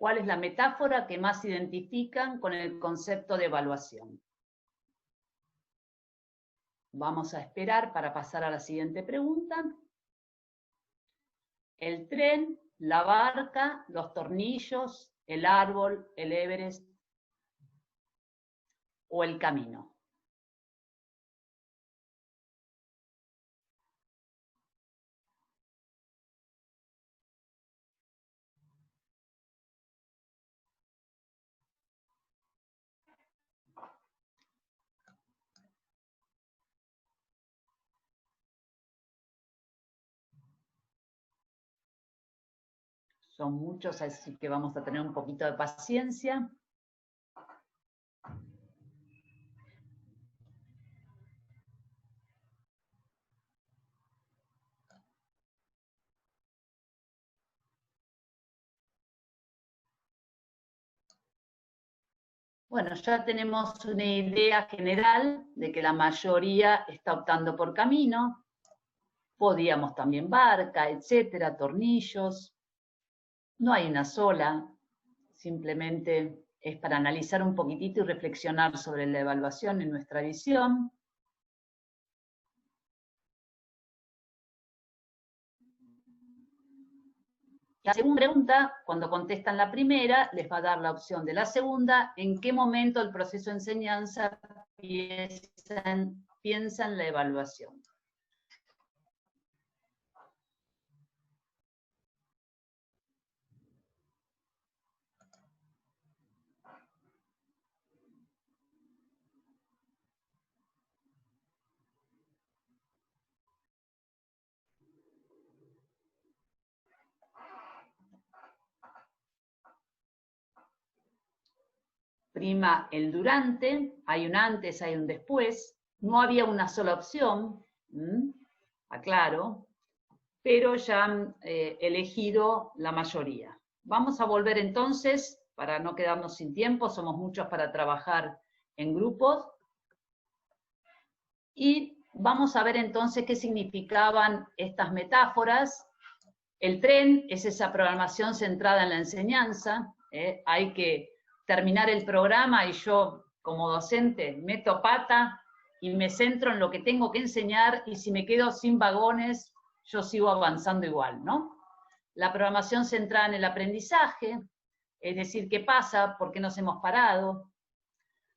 ¿Cuál es la metáfora que más identifican con el concepto de evaluación? Vamos a esperar para pasar a la siguiente pregunta. El tren, la barca, los tornillos, el árbol, el Everest o el camino. Son muchos, así que vamos a tener un poquito de paciencia. Bueno, ya tenemos una idea general de que la mayoría está optando por camino. Podíamos también barca, etcétera, tornillos. No hay una sola, simplemente es para analizar un poquitito y reflexionar sobre la evaluación en nuestra visión. La segunda pregunta, cuando contestan la primera, les va a dar la opción de la segunda, en qué momento del proceso de enseñanza piensan la evaluación. Prima el durante, hay un antes, hay un después, no había una sola opción, aclaro, pero ya han elegido la mayoría. Vamos a volver entonces, para no quedarnos sin tiempo, somos muchos para trabajar en grupos, y vamos a ver entonces qué significaban estas metáforas. El tren es esa programación centrada en la enseñanza, hay que terminar el programa y yo, como docente, meto pata y me centro en lo que tengo que enseñar, y si me quedo sin vagones, yo sigo avanzando igual, ¿no? La programación centrada en el aprendizaje, es decir, ¿qué pasa? ¿Por qué nos hemos parado?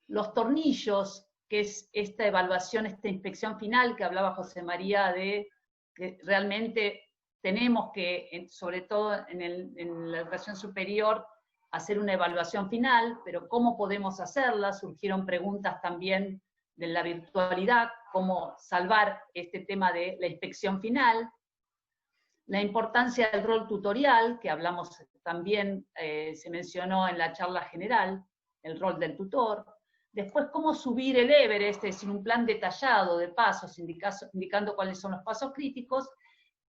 Los tornillos, que es esta evaluación, esta inspección final que hablaba José María, de que realmente tenemos que, sobre todo en la educación superior, hacer una evaluación final, pero ¿cómo podemos hacerla? Surgieron preguntas también de la virtualidad, cómo salvar este tema de la inspección final. La importancia del rol tutorial, que hablamos también, se mencionó en la charla general, el rol del tutor. Después, cómo subir el Everest, es decir, un plan detallado de pasos, indicando cuáles son los pasos críticos,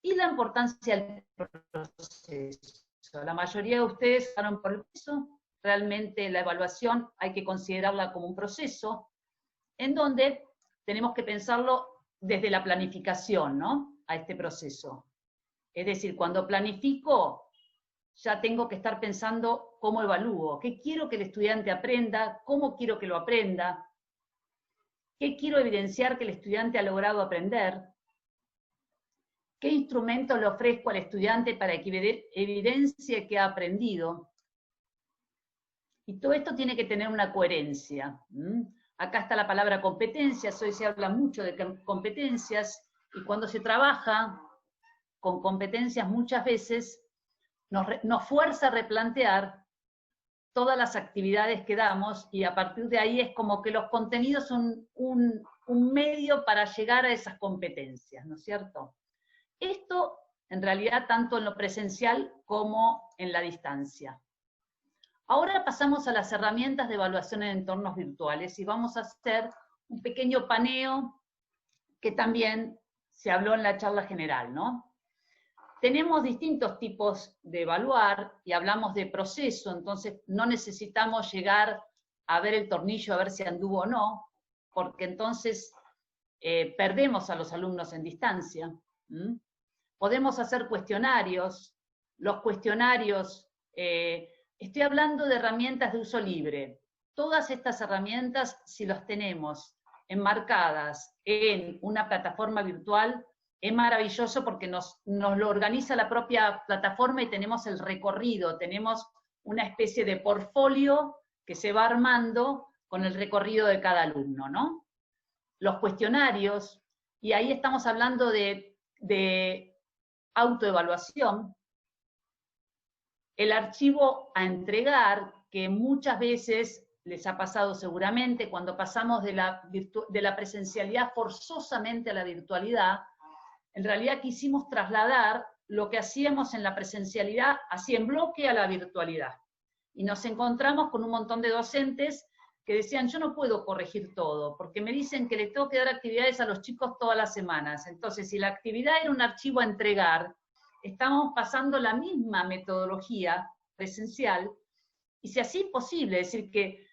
y la importancia del proceso. La mayoría de ustedes pasaron por eso. Realmente la evaluación hay que considerarla como un proceso, en donde tenemos que pensarlo desde la planificación, ¿no? A este proceso. Es decir, cuando planifico, ya tengo que estar pensando cómo evalúo, qué quiero que el estudiante aprenda, cómo quiero que lo aprenda, qué quiero evidenciar que el estudiante ha logrado aprender, qué instrumento le ofrezco al estudiante para que evidencie que ha aprendido. Y todo esto tiene que tener una coherencia. Acá está la palabra competencias, hoy se habla mucho de competencias, y cuando se trabaja con competencias muchas veces nos fuerza a replantear todas las actividades que damos, y a partir de ahí es como que los contenidos son un medio para llegar a esas competencias, ¿no es cierto? Esto, en realidad, tanto en lo presencial como en la distancia. Ahora pasamos a las herramientas de evaluación en entornos virtuales, y vamos a hacer un pequeño paneo que también se habló en la charla general, ¿no? Tenemos distintos tipos de evaluar, y hablamos de proceso, entonces no necesitamos llegar a ver el tornillo a ver si anduvo o no, porque entonces perdemos a los alumnos en distancia. Podemos hacer cuestionarios, los cuestionarios Estoy hablando de herramientas de uso libre. Todas estas herramientas, si las tenemos enmarcadas en una plataforma virtual, es maravilloso porque nos lo organiza la propia plataforma y tenemos el recorrido, tenemos una especie de portfolio que se va armando con el recorrido de cada alumno, ¿no? Los cuestionarios, y ahí estamos hablando de autoevaluación, el archivo a entregar, que muchas veces les ha pasado seguramente cuando pasamos de la presencialidad forzosamente a la virtualidad, en realidad quisimos trasladar lo que hacíamos en la presencialidad, así en bloque, a la virtualidad. Y nos encontramos con un montón de docentes que decían, yo no puedo corregir todo, porque me dicen que le tengo que dar actividades a los chicos todas las semanas. Entonces, si la actividad era un archivo a entregar, estamos pasando la misma metodología presencial, y si así imposible, es decir, que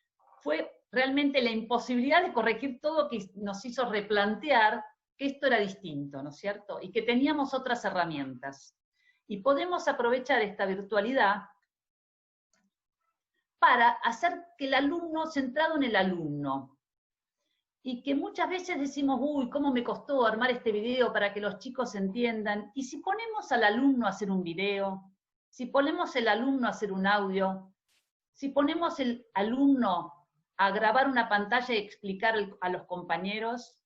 fue realmente la imposibilidad de corregir todo que nos hizo replantear que esto era distinto, ¿no es cierto? Y que teníamos otras herramientas. Y podemos aprovechar esta virtualidad para hacer que el alumno, centrado en el alumno, y que muchas veces decimos, uy, ¿cómo me costó armar este video para que los chicos entiendan? Y si ponemos al alumno a hacer un video, si ponemos al alumno a hacer un audio, si ponemos al alumno a grabar una pantalla y explicar a los compañeros,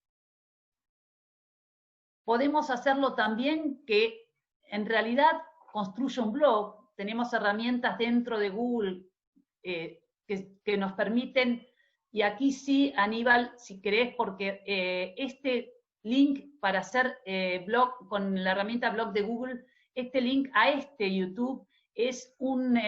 podemos hacerlo también que en realidad construye un blog. Tenemos herramientas dentro de Google que nos permiten, y aquí sí, Aníbal, si querés, porque este link para hacer blog con la herramienta blog de Google, este link a este YouTube es un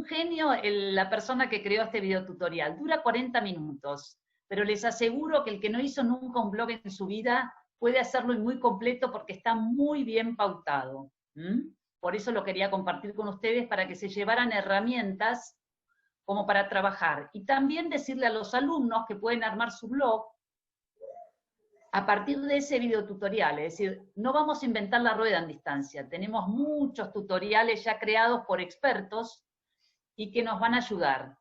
genio, la persona que creó este video tutorial. Dura 40 minutos, pero les aseguro que el que no hizo nunca un blog en su vida puede hacerlo y muy completo porque está muy bien pautado. Por eso lo quería compartir con ustedes, para que se llevaran herramientas como para trabajar. Y también decirle a los alumnos que pueden armar su blog a partir de ese video tutorial. Es decir, no vamos a inventar la rueda en distancia. Tenemos muchos tutoriales ya creados por expertos y que nos van a ayudar.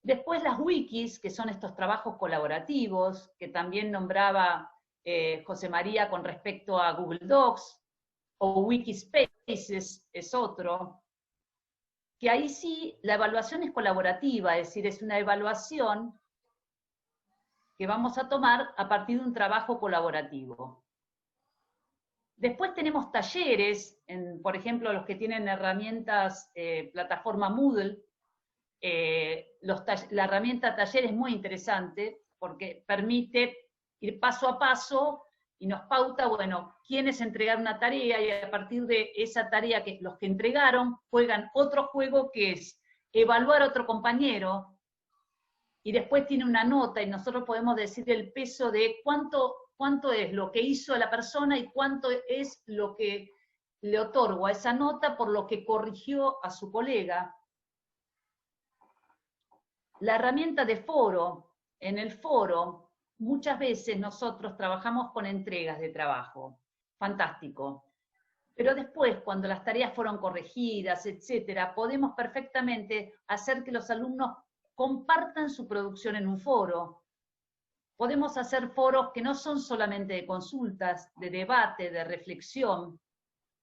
Después las wikis, que son estos trabajos colaborativos, que también nombraba José María con respecto a Google Docs, o Wikispaces es otro, que ahí sí la evaluación es colaborativa, es decir, es una evaluación que vamos a tomar a partir de un trabajo colaborativo. Después tenemos talleres, por ejemplo, los que tienen herramientas, plataforma Moodle. La herramienta taller es muy interesante porque permite ir paso a paso y nos pauta, bueno, quiénes entregar una tarea, y a partir de esa tarea que los que entregaron juegan otro juego que es evaluar a otro compañero, y después tiene una nota y nosotros podemos decir el peso de cuánto es lo que hizo la persona y cuánto es lo que le otorgo a esa nota por lo que corrigió a su colega. La herramienta de foro, en el foro, muchas veces nosotros trabajamos con entregas de trabajo, fantástico. Pero después, cuando las tareas fueron corregidas, etcétera, podemos perfectamente hacer que los alumnos compartan su producción en un foro. Podemos hacer foros que no son solamente de consultas, de debate, de reflexión,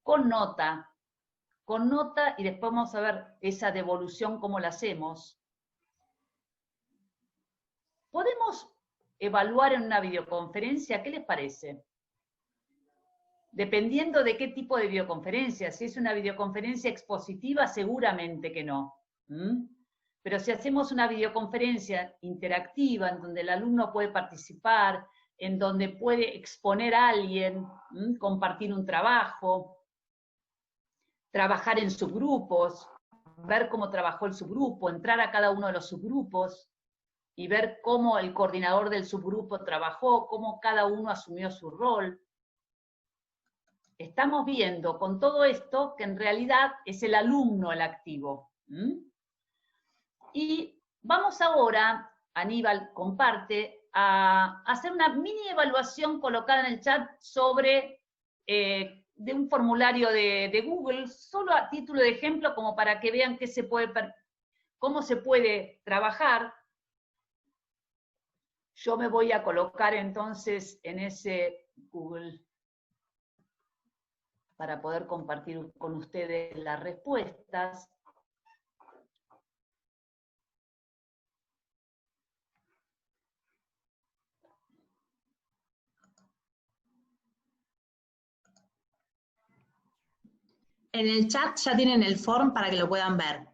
con nota, y después vamos a ver esa devolución, cómo la hacemos. ¿Podemos evaluar en una videoconferencia? ¿Qué les parece? Dependiendo de qué tipo de videoconferencia. Si es una videoconferencia expositiva, seguramente que no. Pero si hacemos una videoconferencia interactiva, en donde el alumno puede participar, en donde puede exponer a alguien, compartir un trabajo, trabajar en subgrupos, ver cómo trabajó el subgrupo, entrar a cada uno de los subgrupos, y ver cómo el coordinador del subgrupo trabajó, cómo cada uno asumió su rol. Estamos viendo con todo esto que en realidad es el alumno el activo. Y vamos ahora, Aníbal comparte, a hacer una mini evaluación colocada en el chat sobre de un formulario de Google, solo a título de ejemplo, como para que vean cómo se puede trabajar. Yo me voy a colocar entonces en ese Google para poder compartir con ustedes las respuestas. En el chat ya tienen el form para que lo puedan ver.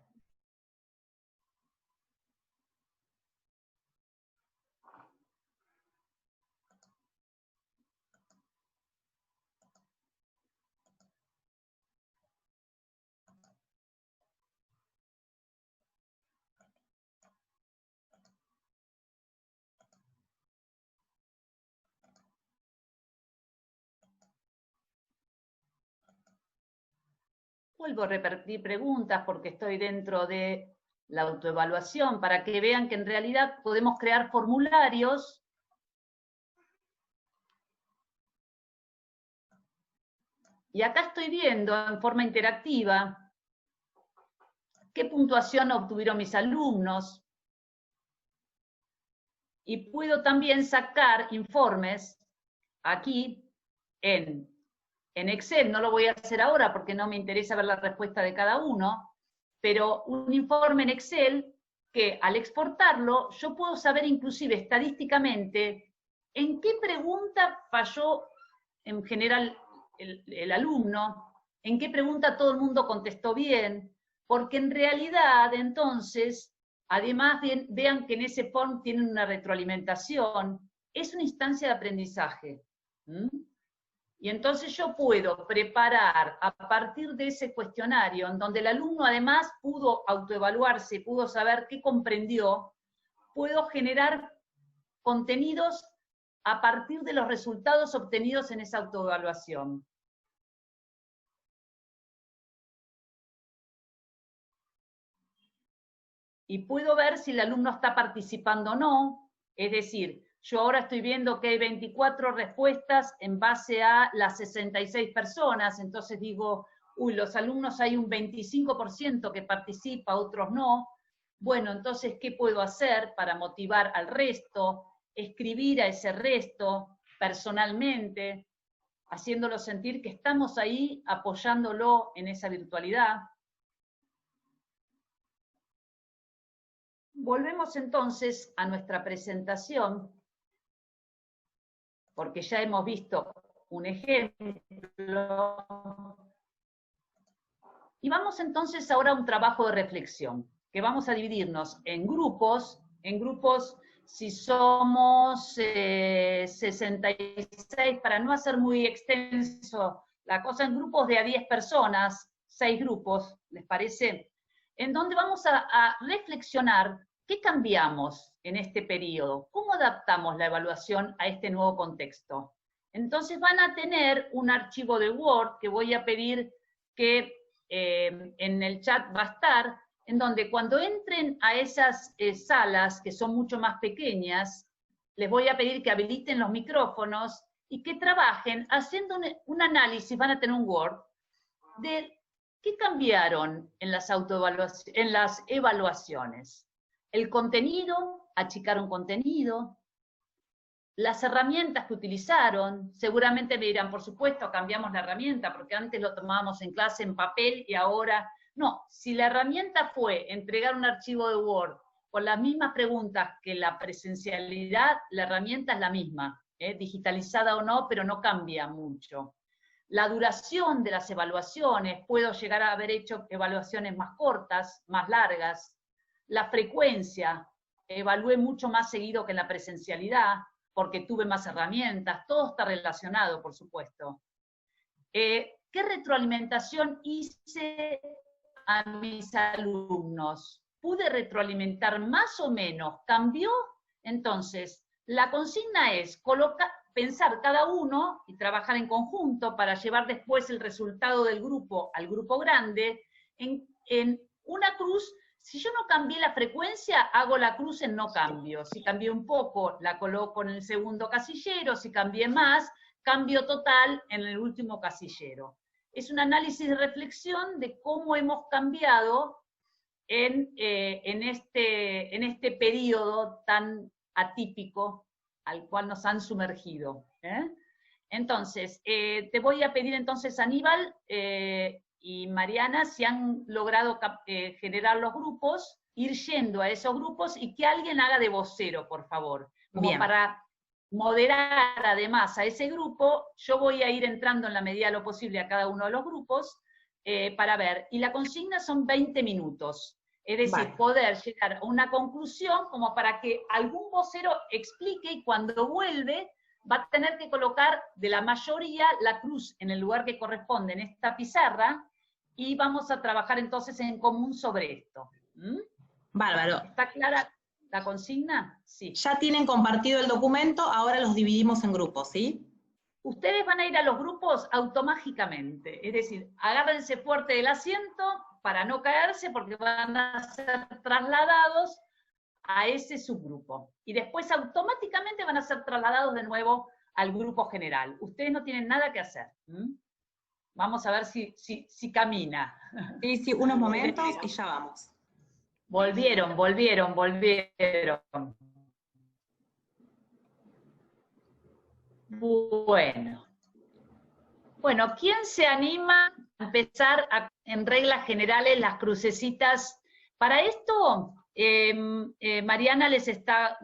Vuelvo a repetir preguntas porque estoy dentro de la autoevaluación, para que vean que en realidad podemos crear formularios y acá estoy viendo en forma interactiva qué puntuación obtuvieron mis alumnos y puedo también sacar informes aquí en Excel. No lo voy a hacer ahora porque no me interesa ver la respuesta de cada uno, pero un informe en Excel que al exportarlo yo puedo saber inclusive estadísticamente en qué pregunta falló en general el alumno, en qué pregunta todo el mundo contestó bien, porque en realidad entonces, además vean que en ese form tienen una retroalimentación, es una instancia de aprendizaje. Y entonces yo puedo preparar a partir de ese cuestionario, en donde el alumno además pudo autoevaluarse, pudo saber qué comprendió, puedo generar contenidos a partir de los resultados obtenidos en esa autoevaluación. Y puedo ver si el alumno está participando o no, es decir, yo ahora estoy viendo que hay 24 respuestas en base a las 66 personas, entonces digo, uy, los alumnos hay un 25% que participa, otros no. Bueno, entonces, ¿qué puedo hacer para motivar al resto? Escribir a ese resto personalmente, haciéndolo sentir que estamos ahí apoyándolo en esa virtualidad. Volvemos entonces a nuestra presentación, porque ya hemos visto un ejemplo. Y vamos entonces ahora a un trabajo de reflexión, que vamos a dividirnos en grupos si somos 66, para no hacer muy extenso la cosa, en grupos de a 10 personas, 6 grupos, ¿les parece? En donde vamos a reflexionar qué cambiamos en este periodo, cómo adaptamos la evaluación a este nuevo contexto. Entonces van a tener un archivo de Word que voy a pedir que en el chat va a estar, en donde cuando entren a esas salas que son mucho más pequeñas, les voy a pedir que habiliten los micrófonos y que trabajen haciendo un análisis, van a tener un Word, de qué cambiaron en las evaluaciones. El contenido, achicaron contenido, las herramientas que utilizaron, seguramente me dirán, por supuesto, cambiamos la herramienta, porque antes lo tomábamos en clase en papel y ahora, no, si la herramienta fue entregar un archivo de Word con las mismas preguntas que la presencialidad, la herramienta es la misma, digitalizada o no, pero no cambia mucho. La duración de las evaluaciones, puedo llegar a haber hecho evaluaciones más cortas, más largas. La frecuencia, evalué mucho más seguido que en la presencialidad, porque tuve más herramientas, todo está relacionado, por supuesto. ¿Qué retroalimentación hice a mis alumnos? ¿Pude retroalimentar más o menos? ¿Cambió? Entonces, la consigna es pensar cada uno y trabajar en conjunto para llevar después el resultado del grupo al grupo grande en una cruz. Si yo no cambié la frecuencia, hago la cruz en no cambio. Si cambié un poco, la coloco en el segundo casillero. Si cambié más, cambio total en el último casillero. Es un análisis de reflexión de cómo hemos cambiado en este periodo tan atípico al cual nos han sumergido. Entonces, te voy a pedir entonces, Aníbal y Mariana, si han logrado generar los grupos, ir yendo a esos grupos y que alguien haga de vocero, por favor. Como Bien. para moderar además a ese grupo, yo voy a ir entrando en la medida de lo posible a cada uno de los grupos para ver. Y la consigna son 20 minutos. Es decir, Vale. poder llegar a una conclusión como para que algún vocero explique y cuando vuelve va a tener que colocar de la mayoría la cruz en el lugar que corresponde en esta pizarra y vamos a trabajar entonces en común sobre esto. Bárbaro. ¿Está clara la consigna? Sí. Ya tienen compartido el documento, ahora los dividimos en grupos, ¿sí? Ustedes van a ir a los grupos automáticamente, es decir, agárrense fuerte del asiento para no caerse porque van a ser trasladados a ese subgrupo. Y después automáticamente van a ser trasladados de nuevo al grupo general. Ustedes no tienen nada que hacer. Vamos a ver si camina. Sí, unos momentos y ya vamos. Volvieron. Bueno, ¿quién se anima a empezar en reglas generales las crucecitas? Para esto, Mariana les está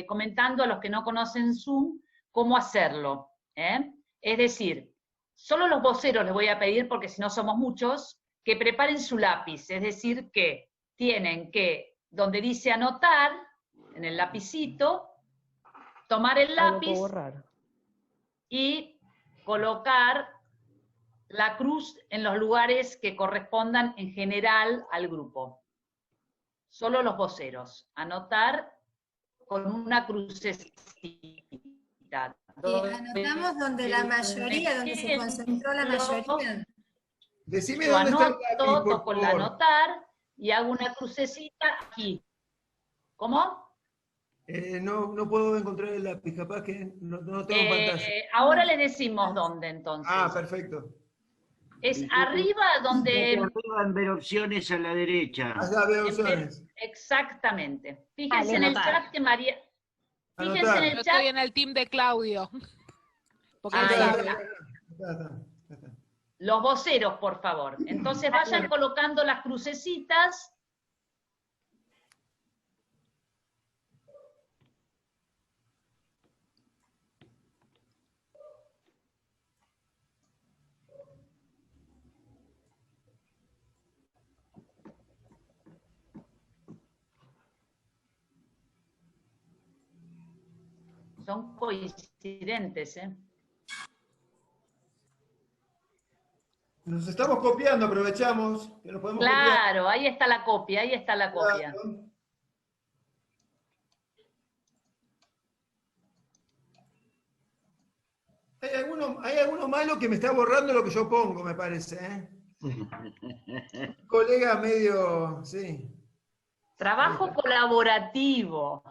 comentando a los que no conocen Zoom cómo hacerlo. Es decir, solo los voceros les voy a pedir, porque si no somos muchos, que preparen su lápiz, es decir, que tienen que, donde dice anotar, en el lapicito, tomar el lápiz y colocar la cruz en los lugares que correspondan en general al grupo. Solo los voceros. Anotar con una crucecita. Anotamos donde la mayoría, donde se concentró la mayoría. Decime Yo dónde está el lápiz, anoto, por toco el favor. anotar y hago una crucecita aquí. ¿Cómo? No puedo encontrar el lápiz, capaz que no tengo pantalla. Ahora les decimos dónde entonces. Ah, perfecto. Es arriba donde... Arriba en ver opciones a la derecha. Allá veo opciones. Exactamente. Fíjense en el anotar. chat que María... Fíjense Anotar. en Yo el estoy chat... en el team de Claudio. Porque él Ahí sabe. está. Está. Los voceros, por favor. Entonces vayan colocando las crucecitas. Son coincidentes, ¿eh? Nos estamos copiando, aprovechamos que nos podemos copiar. Claro, ahí está la copia, ahí está la copia. Claro. Hay alguno malo que me está borrando lo que yo pongo, me parece, ¿eh? Colega medio, sí. Trabajo colaborativo.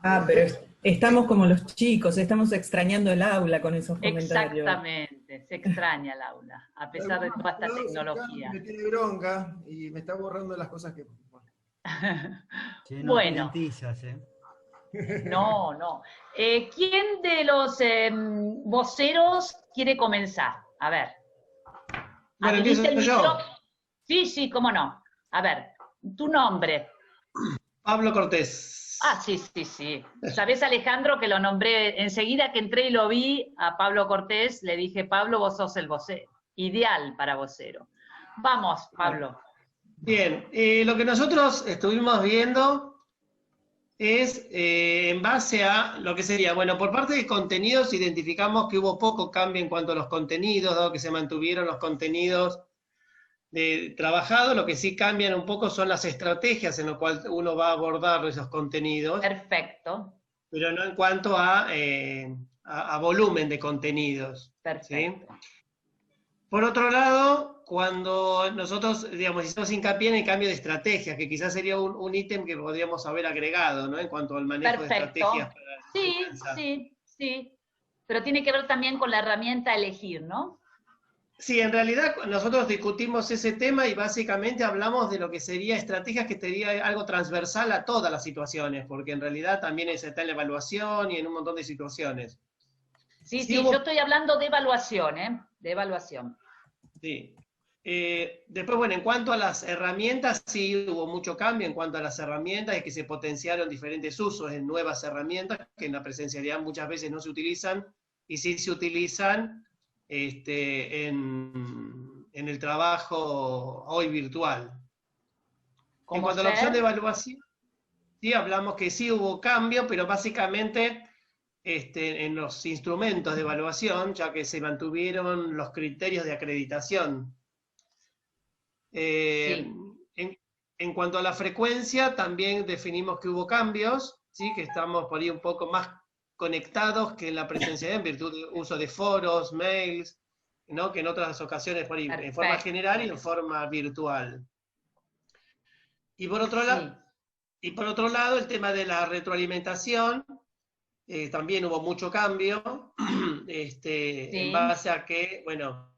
Ah, pero estamos como los chicos, estamos extrañando el aula con esos comentarios. Exactamente, se extraña el aula, a pesar de toda esta tecnología. Me tiene bronca y me está borrando las cosas que... Sí, no Bueno. tienen tizas, ¿eh? No. ¿Quién de los voceros quiere comenzar? A ver. Bueno, Habilita el empiezo yo. micro. Sí, cómo no. A ver, tu nombre. Pablo Cortés. Ah, sí. ¿Sabés, Alejandro, que lo nombré enseguida que entré y lo vi a Pablo Cortés? Le dije, Pablo, vos sos el vocero. Ideal para vocero. Vamos, Pablo. Bien, lo que nosotros estuvimos viendo es en base a lo que sería, bueno, por parte de contenidos identificamos que hubo poco cambio en cuanto a los contenidos, dado que se mantuvieron los contenidos trabajados, lo que sí cambian un poco son las estrategias en las cuales uno va a abordar esos contenidos, Perfecto. pero no en cuanto a volumen de contenidos. Perfecto. ¿Sí? Por otro lado, cuando nosotros, digamos, hicimos hincapié en el cambio de estrategia, que quizás sería un ítem que podríamos haber agregado, ¿no? En cuanto al manejo de Perfecto. estrategias para Sí, lanzar. sí. Pero tiene que ver también con la herramienta a elegir, ¿no? Sí, en realidad nosotros discutimos ese tema y básicamente hablamos de lo que sería estrategias que sería algo transversal a todas las situaciones, porque en realidad también está en la evaluación y en un montón de situaciones. Sí, yo estoy hablando de evaluación, ¿eh? De evaluación. Sí. Después, bueno, en cuanto a las herramientas, sí hubo mucho cambio en cuanto a las herramientas y que se potenciaron diferentes usos en nuevas herramientas que en la presencialidad muchas veces no se utilizan y sí se utilizan en el trabajo hoy virtual. En cuanto a la opción de evaluación, sí hablamos que sí hubo cambio, pero básicamente en los instrumentos de evaluación, ya que se mantuvieron los criterios de acreditación. En cuanto a la frecuencia, también definimos que hubo cambios, ¿sí? Que estamos por ahí un poco más conectados que en la presencialidad en virtud del uso de foros, mails, ¿no? Que en otras ocasiones por ahí, en forma general y en forma virtual. Y por otro lado, el tema de la retroalimentación, también hubo mucho cambio, en base a que, bueno,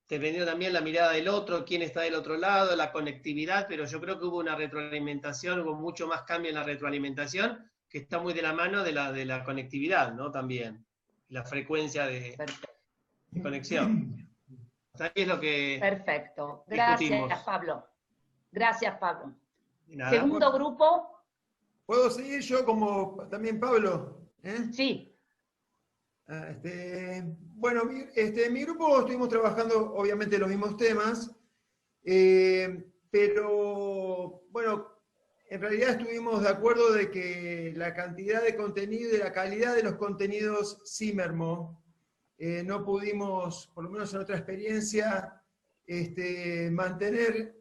dependiendo también la mirada del otro, quién está del otro lado, la conectividad, pero yo creo que hubo una retroalimentación, hubo mucho más cambio en la retroalimentación, que está muy de la mano de la conectividad, ¿no? También, la frecuencia de conexión. Ahí es lo que Perfecto. discutimos. Gracias, Pablo. Gracias, Pablo. Nada. Segundo grupo. ¿Puedo seguir yo como también Pablo? Sí. Bueno, mi grupo estuvimos trabajando obviamente los mismos temas, pero bueno, en realidad estuvimos de acuerdo de que la cantidad de contenido y la calidad de los contenidos sí mermó. No pudimos, por lo menos en nuestra experiencia, mantener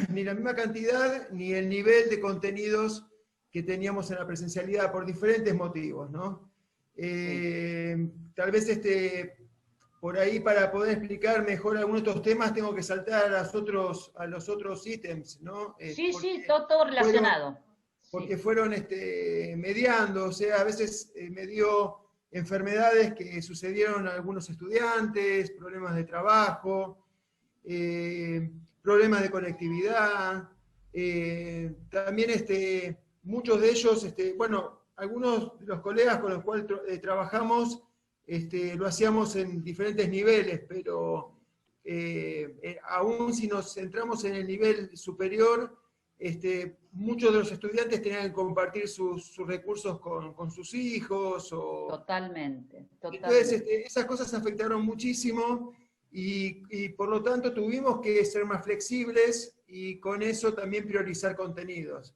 ni la misma cantidad ni el nivel de contenidos que teníamos en la presencialidad por diferentes motivos, ¿no? Tal vez por ahí para poder explicar mejor algunos de estos temas tengo que saltar a los otros ítems, ¿no? Sí, todo relacionado. Porque fueron mediando, o sea, a veces me dio enfermedades que sucedieron a algunos estudiantes, problemas de trabajo, problemas de conectividad, también muchos de ellos, bueno, algunos de los colegas con los cuales trabajamos lo hacíamos en diferentes niveles, pero aún si nos centramos en el nivel superior, muchos de los estudiantes tenían que compartir sus recursos con sus hijos. Totalmente. Entonces, esas cosas afectaron muchísimo y por lo tanto tuvimos que ser más flexibles y con eso también priorizar contenidos.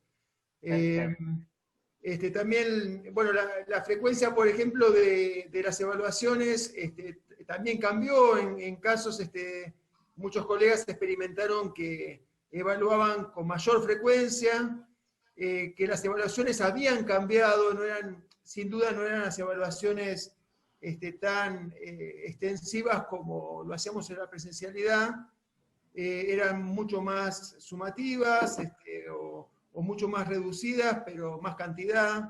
También, bueno, la frecuencia, por ejemplo, de las evaluaciones también cambió. En casos, muchos colegas experimentaron que evaluaban con mayor frecuencia, que las evaluaciones habían cambiado, sin duda no eran las evaluaciones tan extensivas como lo hacíamos en la presencialidad, eran mucho más sumativas, o mucho más reducidas, pero más cantidad.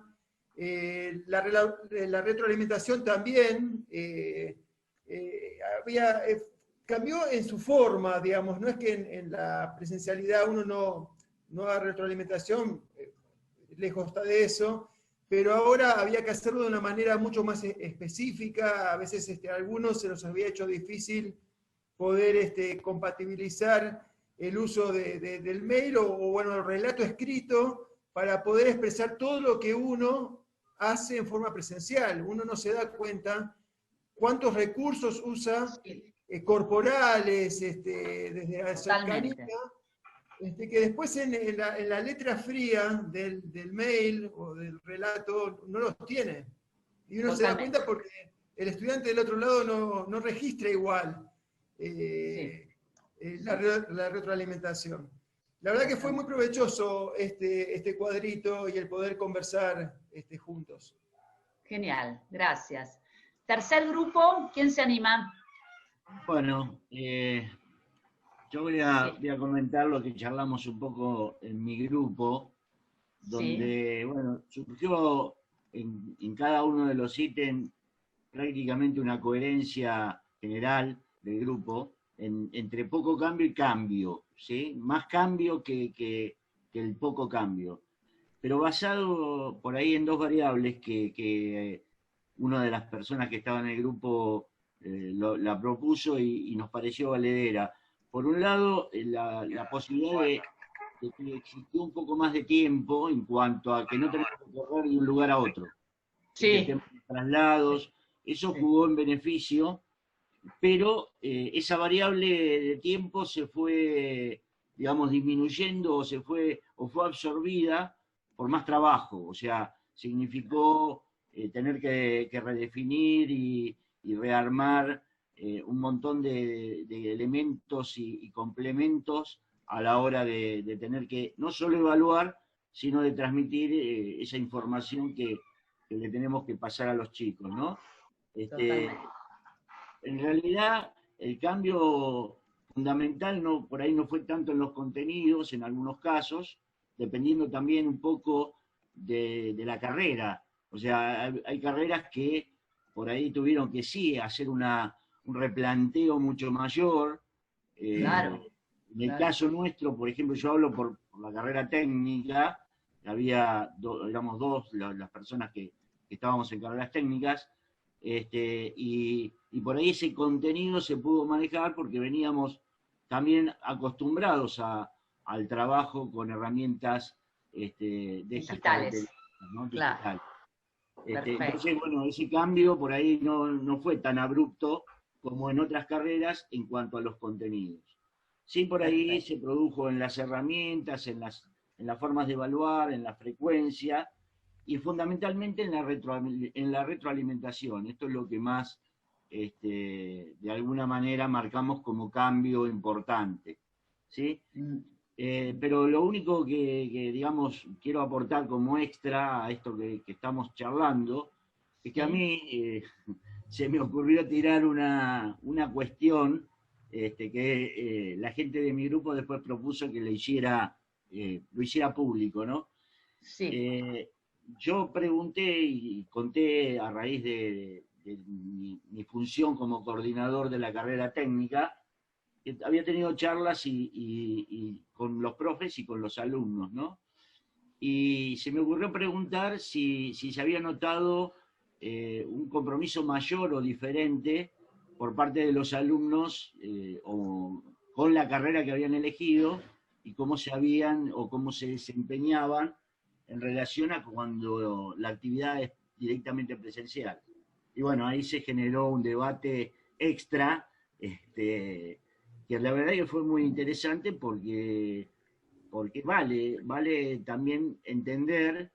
La retroalimentación también cambió en su forma, digamos, no es que en la presencialidad uno no haga retroalimentación, lejos está de eso, pero ahora había que hacerlo de una manera mucho más específica, a veces a algunos se nos había hecho difícil poder compatibilizar el uso del mail o bueno, el relato escrito para poder expresar todo lo que uno hace en forma presencial. Uno no se da cuenta cuántos recursos usa corporales, desde la cercanía, que después en la letra fría del mail o del relato no los tiene. Y uno se da cuenta porque el estudiante del otro lado no registra igual. La retroalimentación. La verdad que fue muy provechoso este cuadrito y el poder conversar juntos. Genial, gracias. Tercer grupo, ¿quién se anima? Bueno, yo voy a comentar lo que charlamos un poco en mi grupo, donde, bueno, surgió en cada uno de los ítems prácticamente una coherencia general del grupo entre poco cambio y cambio, ¿sí? Más cambio que el poco cambio. Pero basado por ahí en dos variables que una de las personas que estaba en el grupo la propuso y nos pareció valedera. Por un lado, la posibilidad de que existió un poco más de tiempo en cuanto a que no tenemos que correr de un lugar a otro. Sí. El tema de traslados, eso jugó en beneficio, pero esa variable de tiempo se fue, digamos, disminuyendo o fue absorbida por más trabajo. O sea, significó tener que redefinir y rearmar un montón de elementos y complementos a la hora de tener que no solo evaluar, sino de transmitir esa información que le tenemos que pasar a los chicos, ¿no? En realidad, el cambio fundamental por ahí no fue tanto en los contenidos, en algunos casos, dependiendo también un poco de la carrera. O sea, hay carreras que por ahí tuvieron que sí hacer un replanteo mucho mayor. Claro. En el caso nuestro, por ejemplo, yo hablo por la carrera técnica, éramos dos las personas que estábamos en carreras técnicas, y por ahí ese contenido se pudo manejar porque veníamos también acostumbrados al trabajo con herramientas de estas digitales. ¿no? Claro. Entonces, bueno, ese cambio por ahí no fue tan abrupto como en otras carreras en cuanto a los contenidos. Sí, por ahí se produjo en las herramientas, en las formas de evaluar, en la frecuencia y fundamentalmente en la retroalimentación. Esto es lo que más, de alguna manera, marcamos como cambio importante, ¿sí? Pero lo único que, digamos, quiero aportar como extra a esto que estamos charlando, es que a mí se me ocurrió tirar una cuestión que la gente de mi grupo después propuso que lo hiciera público, ¿no? Sí. Yo pregunté y conté a raíz de mi función como coordinador de la carrera técnica, que había tenido charlas y con los profes y con los alumnos, ¿no? Y se me ocurrió preguntar si se había notado un compromiso mayor o diferente por parte de los alumnos con la carrera que habían elegido y cómo se desempeñaban en relación a cuando la actividad es directamente presencial. Y bueno, ahí se generó un debate extra, que la verdad que fue muy interesante porque vale también entender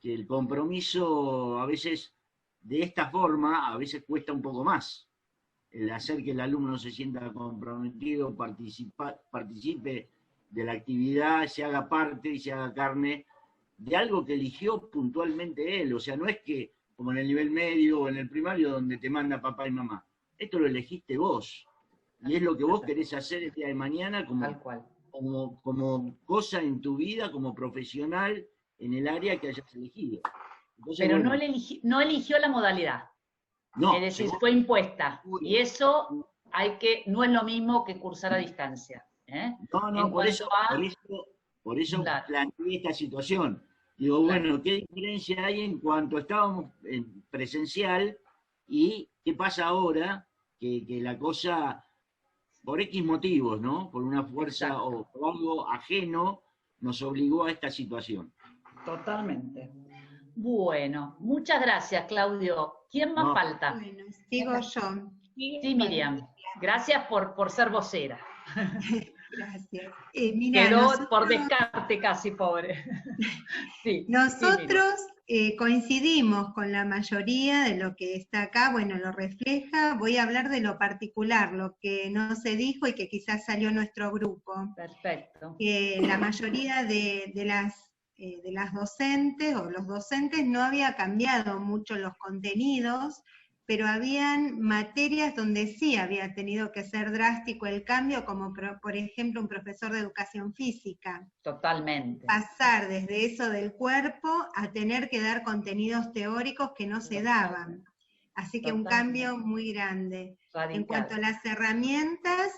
que el compromiso a veces, de esta forma, a veces cuesta un poco más. El hacer que el alumno se sienta comprometido, participe de la actividad, se haga parte y se haga carne de algo que eligió puntualmente él. O sea, no es que como en el nivel medio o en el primario donde te manda papá y mamá. Esto lo elegiste vos. Y es lo que vos querés hacer el día de mañana como cosa en tu vida, como profesional en el área que hayas elegido. Entonces, pero bueno, no eligió la modalidad. no, Es decir, fue impuesta. Y eso no es lo mismo que cursar a distancia. No, por eso Claro. planteé esta situación. Digo, bueno, ¿qué diferencia hay en cuanto estábamos en presencial y qué pasa ahora que la cosa, por X motivos, ¿no? Por una fuerza o por algo ajeno, nos obligó a esta situación. Totalmente. Bueno, muchas gracias, Claudio. ¿Quién más falta? Bueno, sigo yo. Sí, Miriam. Gracias por ser vocera. Gracias. Mira, Quedó nosotros, por descarte casi, pobre. Sí, nosotros coincidimos con la mayoría de lo que está acá, bueno, lo refleja. Voy a hablar de lo particular, lo que no se dijo y que quizás salió en nuestro grupo. Perfecto. Que la mayoría de las docentes o los docentes no había cambiado mucho los contenidos, pero habían materias donde sí había tenido que ser drástico el cambio, como por ejemplo un profesor de educación física. Totalmente. Pasar desde eso del cuerpo a tener que dar contenidos teóricos que no se daban. Así que un cambio muy grande. Radical. En cuanto a las herramientas,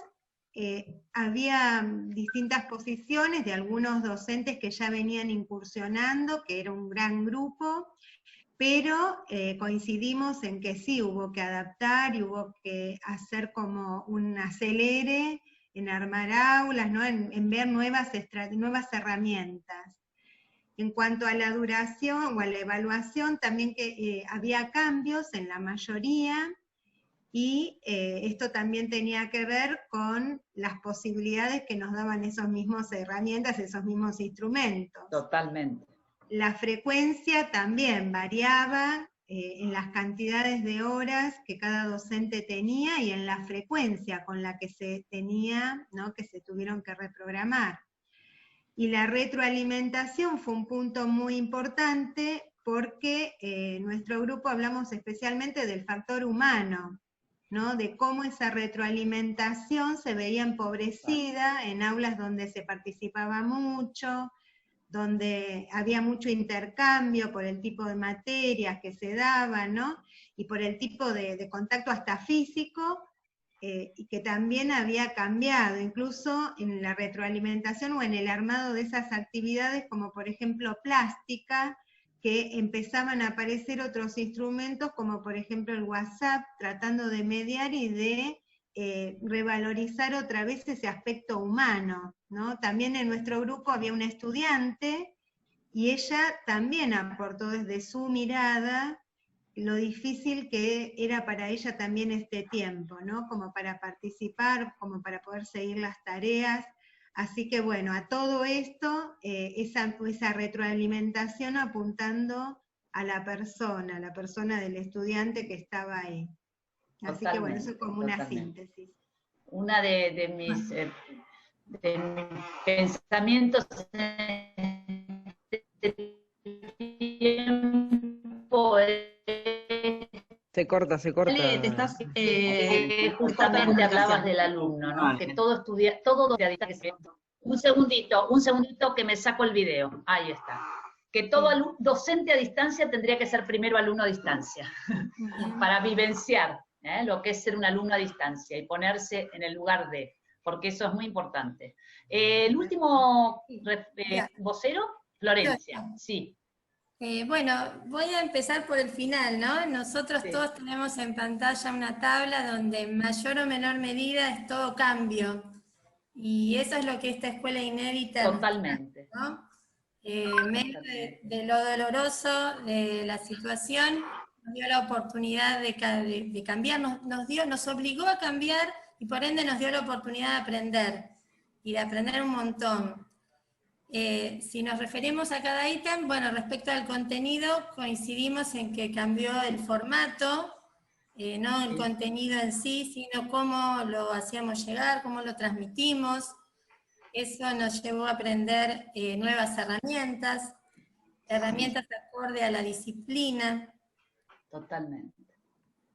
había distintas posiciones de algunos docentes que ya venían incursionando, que era un gran grupo, pero coincidimos en que sí, hubo que adaptar y hubo que hacer como un acelere en armar aulas, ¿no? en ver nuevas herramientas. En cuanto a la duración o a la evaluación, también que había cambios en la mayoría, y esto también tenía que ver con las posibilidades que nos daban esas mismas herramientas, esos mismos instrumentos. Totalmente. La frecuencia también variaba en las cantidades de horas que cada docente tenía y en la frecuencia con la que se tenía, ¿no? Que se tuvieron que reprogramar. Y la retroalimentación fue un punto muy importante porque en nuestro grupo hablamos especialmente del factor humano, ¿no? De cómo esa retroalimentación se veía empobrecida en aulas donde se participaba mucho, donde había mucho intercambio por el tipo de materias que se daban, ¿no? Y por el tipo de contacto hasta físico, y que también había cambiado, incluso en la retroalimentación o en el armado de esas actividades, como por ejemplo plástica, que empezaban a aparecer otros instrumentos, como por ejemplo el WhatsApp, tratando de mediar y de revalorizar otra vez ese aspecto humano, ¿no? También en nuestro grupo había una estudiante, y ella también aportó desde su mirada lo difícil que era para ella también este tiempo, ¿no? Como para participar, como para poder seguir las tareas. Así que bueno, a todo esto, esa retroalimentación apuntando a la persona del estudiante que estaba ahí. Así que bueno, eso es como una síntesis. Una de mis pensamientos en este tiempo es... Se corta. Te estás, justamente hablabas del alumno, ¿no? Que todo un segundito que me saco el video. Ahí está. Que todo docente a distancia tendría que ser primero alumno a distancia, para vivenciar lo que es ser un alumno a distancia y ponerse en el lugar de, porque eso es muy importante. El último vocero, Florencia, sí. Bueno, voy a empezar por el final, ¿no? Nosotros todos tenemos en pantalla una tabla donde en mayor o menor medida es todo cambio. Y eso es lo que esta escuela inédita... Totalmente. ¿No? En medio de lo doloroso de la situación, nos dio la oportunidad de cambiar, nos obligó a cambiar y por ende nos dio la oportunidad de aprender, y de aprender un montón. Si nos referimos a cada ítem, bueno, respecto al contenido, coincidimos en que cambió el formato, no el contenido en sí, sino cómo lo hacíamos llegar, cómo lo transmitimos. Eso nos llevó a aprender nuevas herramientas acorde a la disciplina. Totalmente.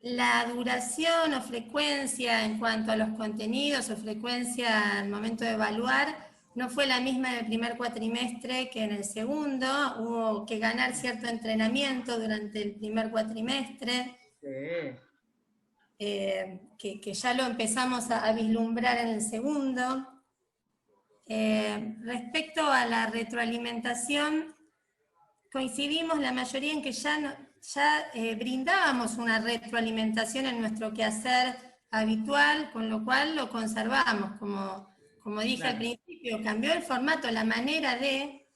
La duración o frecuencia en cuanto a los contenidos o frecuencia al momento de evaluar no fue la misma en el primer cuatrimestre que en el segundo. Hubo que ganar cierto entrenamiento durante el primer cuatrimestre, que ya lo empezamos a vislumbrar en el segundo. Respecto a la retroalimentación, coincidimos la mayoría en que ya brindábamos una retroalimentación en nuestro quehacer habitual, con lo cual lo conservamos, como dije al principio, cambió el formato, la manera de,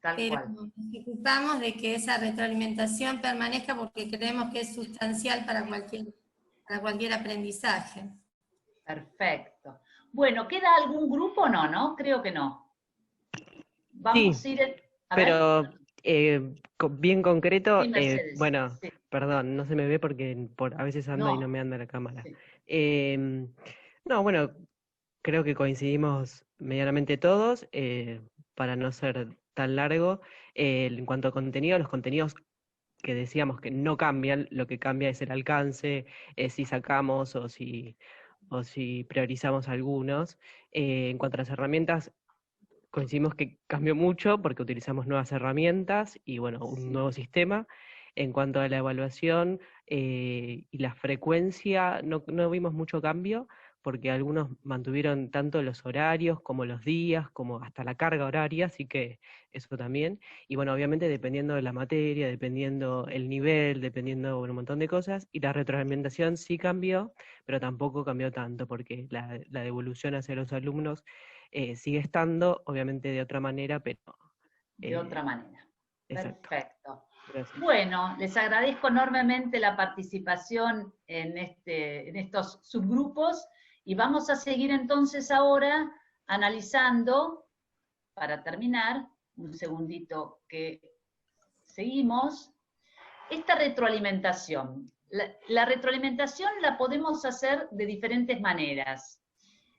pero nos ocupamos de que esa retroalimentación permanezca porque creemos que es sustancial para cualquier aprendizaje. Perfecto. Bueno, ¿queda algún grupo o no, no? Creo que no. Vamos a ir... Pero bien concreto, bueno, sí. Perdón, no se me ve porque a veces anda y no me anda la cámara. Sí. No, bueno, creo que coincidimos medianamente todos, para no ser tan largo. En cuanto a contenido, los contenidos que decíamos que no cambian, lo que cambia es el alcance, si sacamos o si priorizamos algunos. En cuanto a las herramientas, coincidimos que cambió mucho porque utilizamos nuevas herramientas y bueno, un nuevo sistema. En cuanto a la evaluación y la frecuencia, no vimos mucho cambio, porque algunos mantuvieron tanto los horarios como los días, como hasta la carga horaria, así que eso también. Y bueno, obviamente dependiendo de la materia, dependiendo el nivel, dependiendo un montón de cosas, y la retroalimentación sí cambió, pero tampoco cambió tanto, porque la devolución hacia los alumnos sigue estando, obviamente de otra manera, pero... de otra manera. Exacto. Perfecto. Gracias. Bueno, les agradezco enormemente la participación en estos subgrupos y vamos a seguir entonces ahora analizando, para terminar, un segundito que seguimos, esta retroalimentación. La retroalimentación la podemos hacer de diferentes maneras.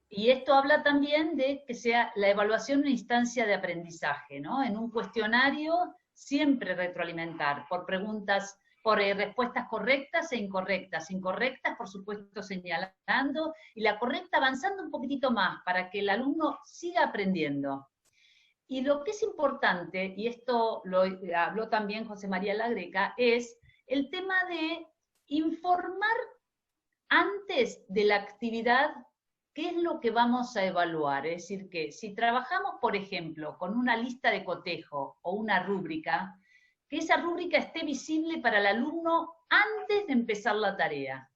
Y esto habla también de que sea la evaluación una instancia de aprendizaje, ¿no? En un cuestionario siempre retroalimentar por preguntas, por respuestas correctas e incorrectas. Incorrectas, por supuesto, señalando, y la correcta avanzando un poquitito más para que el alumno siga aprendiendo. Y lo que es importante, y esto lo habló también José María La Greca, es el tema de informar antes de la actividad qué es lo que vamos a evaluar. Es decir, que si trabajamos, por ejemplo, con una lista de cotejo o una rúbrica, que esa rúbrica esté visible para el alumno antes de empezar la tarea.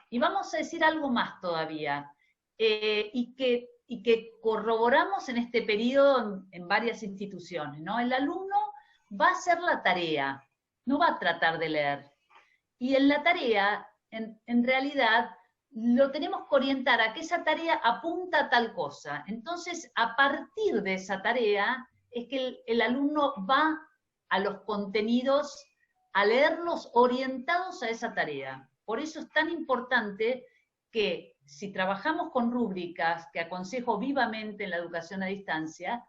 Y vamos a decir algo más todavía, y que corroboramos en este periodo en varias instituciones, ¿no? El alumno va a hacer la tarea, no va a tratar de leer. Y en la tarea, en realidad, lo tenemos que orientar a que esa tarea apunta a tal cosa. Entonces, a partir de esa tarea, es que el alumno va a los contenidos, a leerlos orientados a esa tarea. Por eso es tan importante que si trabajamos con rúbricas, que aconsejo vivamente en la educación a distancia,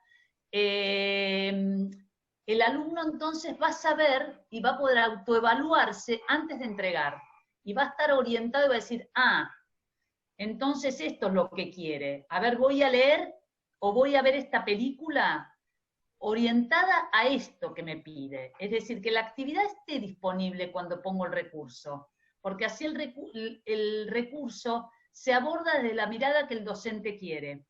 el alumno entonces va a saber y va a poder autoevaluarse antes de entregar. Y va a estar orientado y va a decir, ah, entonces esto es lo que quiere. A ver, voy a leer o voy a ver esta película orientada a esto que me pide. Es decir, que la actividad esté disponible cuando pongo el recurso, porque así el recurso se aborda desde la mirada que el docente quiere.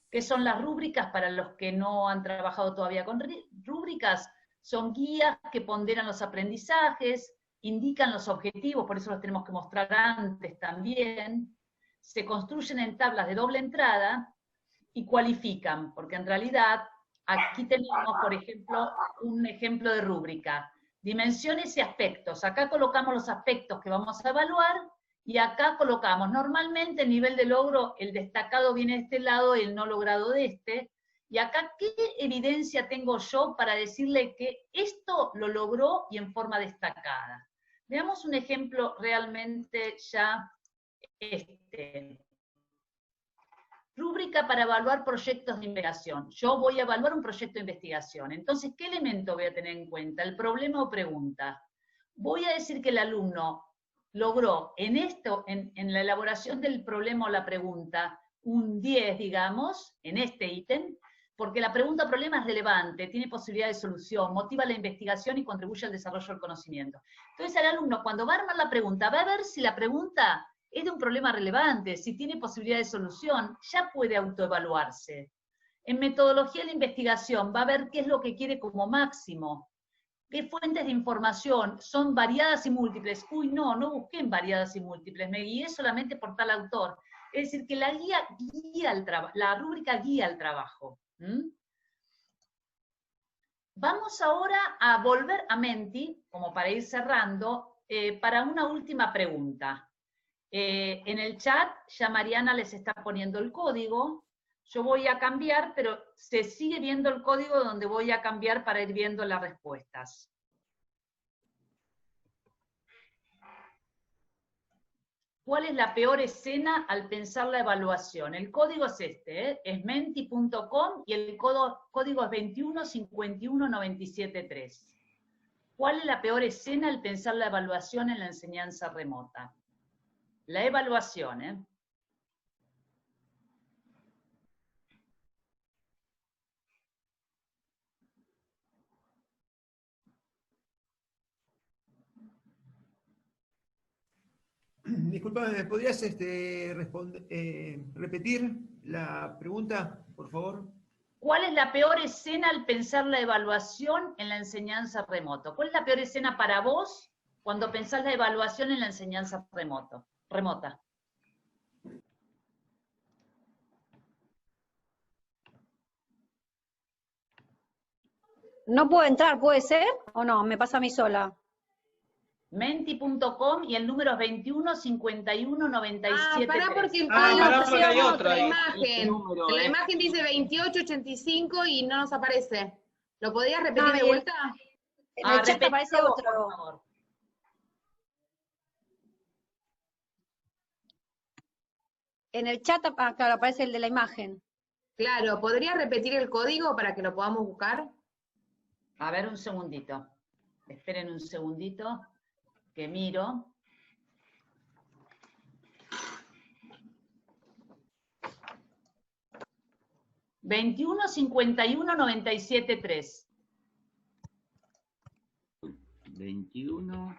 ¿Qué son las rúbricas para los que no han trabajado todavía con rúbricas? Son guías que ponderan los aprendizajes, indican los objetivos, por eso los tenemos que mostrar antes también, se construyen en tablas de doble entrada y cualifican, porque en realidad aquí tenemos, por ejemplo, un ejemplo de rúbrica, dimensiones y aspectos. Acá colocamos los aspectos que vamos a evaluar y acá colocamos normalmente el nivel de logro, el destacado viene de este lado y el no logrado de este, y acá, ¿qué evidencia tengo yo para decirle que esto lo logró y en forma destacada? Veamos un ejemplo realmente ya Rúbrica para evaluar proyectos de investigación. Yo voy a evaluar un proyecto de investigación. Entonces, ¿qué elemento voy a tener en cuenta? El problema o pregunta. Voy a decir que el alumno logró en la elaboración del problema o la pregunta, un 10, digamos, en este ítem, porque la pregunta o problema es relevante, tiene posibilidad de solución, motiva la investigación y contribuye al desarrollo del conocimiento. Entonces el alumno, cuando va a armar la pregunta, va a ver si la pregunta es de un problema relevante, si tiene posibilidad de solución, ya puede autoevaluarse. En metodología de la investigación va a ver qué es lo que quiere como máximo, qué fuentes de información son variadas y múltiples. Uy, no busqué en variadas y múltiples, me guié solamente por tal autor. Es decir, que la rúbrica guía el trabajo. Vamos ahora a volver a Menti, como para ir cerrando, para una última pregunta. En el chat ya Mariana les está poniendo el código, yo voy a cambiar, pero se sigue viendo el código donde voy a cambiar para ir viendo las respuestas. ¿Cuál es la peor escena al pensar la evaluación? El código es este, es menti.com y el código es 2151973. ¿Cuál es la peor escena al pensar la evaluación en la enseñanza remota? La evaluación, Disculpame, ¿me podrías repetir la pregunta, por favor? ¿Cuál es la peor escena al pensar la evaluación en la enseñanza remoto? ¿Cuál es la peor escena para vos cuando pensás la evaluación en la enseñanza remota? No puedo entrar, ¿puede ser? ¿O no? Me pasa a mí sola. Menti.com y el número es 21 51 97. Pará porque el pará, código porque hay pusimos otro otra ahí. imagen. número, En la imagen dice 2885 y no nos aparece. ¿Lo podías repetir de vuelta? En el chat aparece repetilo, otro. por favor. En el chat, claro, aparece el de la imagen. Claro, ¿podrías repetir el código para que lo podamos buscar? A ver, un segundito. Esperen un segundito, que miro. (215197.3). 21.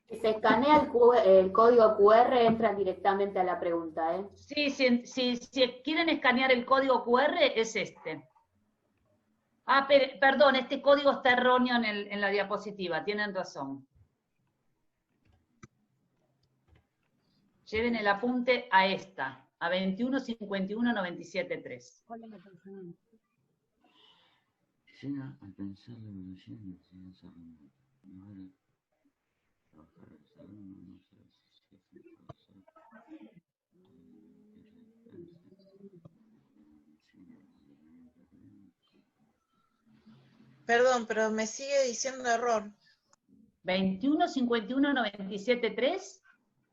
Si se escanea el código QR, entran directamente a la pregunta, ¿eh? Sí, si quieren escanear el código QR, es este. Ah, perdón, este código está erróneo en la diapositiva, tienen razón. Lleven el apunte a esta, a 215197.3. Escena al pensar la evaluación en la enseñanza remota. Perdón, pero me sigue diciendo error. 215197.3.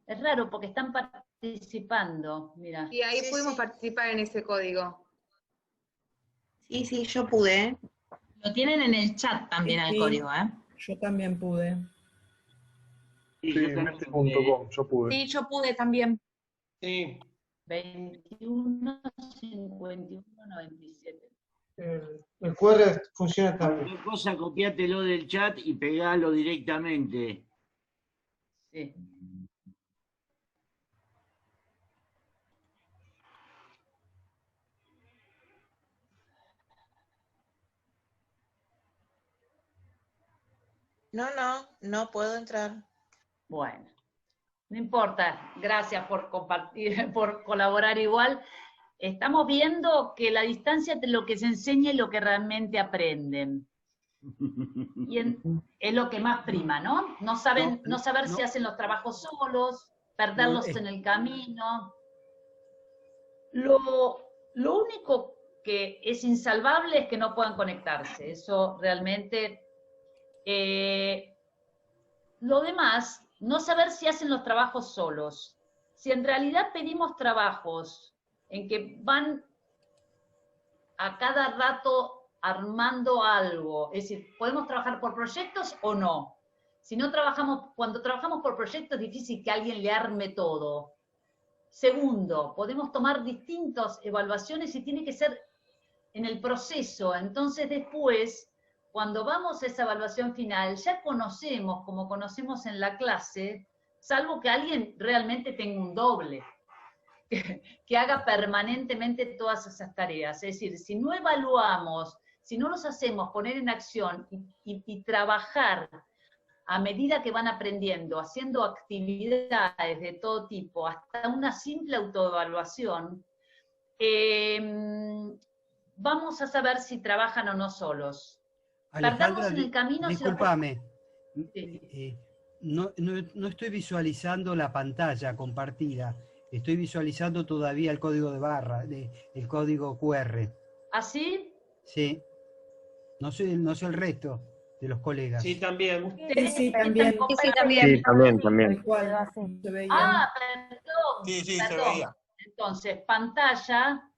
Es raro porque están participando, mira. Y ahí pudimos participar en ese código. Sí, yo pude. Lo tienen en el chat también al código, ¿eh? Yo también pude. Sí, menti.com, yo pude. Sí, yo pude también. Sí. 215197. El QR funciona también. Cualquier cosa, copiátelo del chat y pegalo directamente. Sí. No puedo entrar. Bueno, no importa, gracias por compartir, por colaborar igual. Estamos viendo que la distancia entre lo que se enseña y lo que realmente aprenden. Y es lo que más prima, ¿no? No saber si hacen los trabajos solos, perderlos en el camino. Lo único que es insalvable es que no puedan conectarse. Eso realmente... lo demás, no saber si hacen los trabajos solos. Si en realidad pedimos trabajos en que van a cada rato armando algo, es decir, ¿podemos trabajar por proyectos o no? Si no trabajamos, cuando trabajamos por proyectos es difícil que alguien le arme todo. Segundo, podemos tomar distintas evaluaciones y tiene que ser en el proceso. Entonces después, cuando vamos a esa evaluación final, ya conocemos, como conocemos en la clase, salvo que alguien realmente tenga un doble, que haga permanentemente todas esas tareas. Es decir, si no evaluamos, si no los hacemos poner en acción y trabajar a medida que van aprendiendo, haciendo actividades de todo tipo, hasta una simple autoevaluación, vamos a saber si trabajan o no solos. Perdernos en el camino... Discúlpame, no estoy visualizando la pantalla compartida, estoy visualizando todavía el código de barra, el código QR. ¿Así? Sí, no sé el resto de los colegas. Sí, también. Sí, también. Sí, también. Sí, también. Ah, perdón. Sí, perdón. se veía. Entonces, pantalla,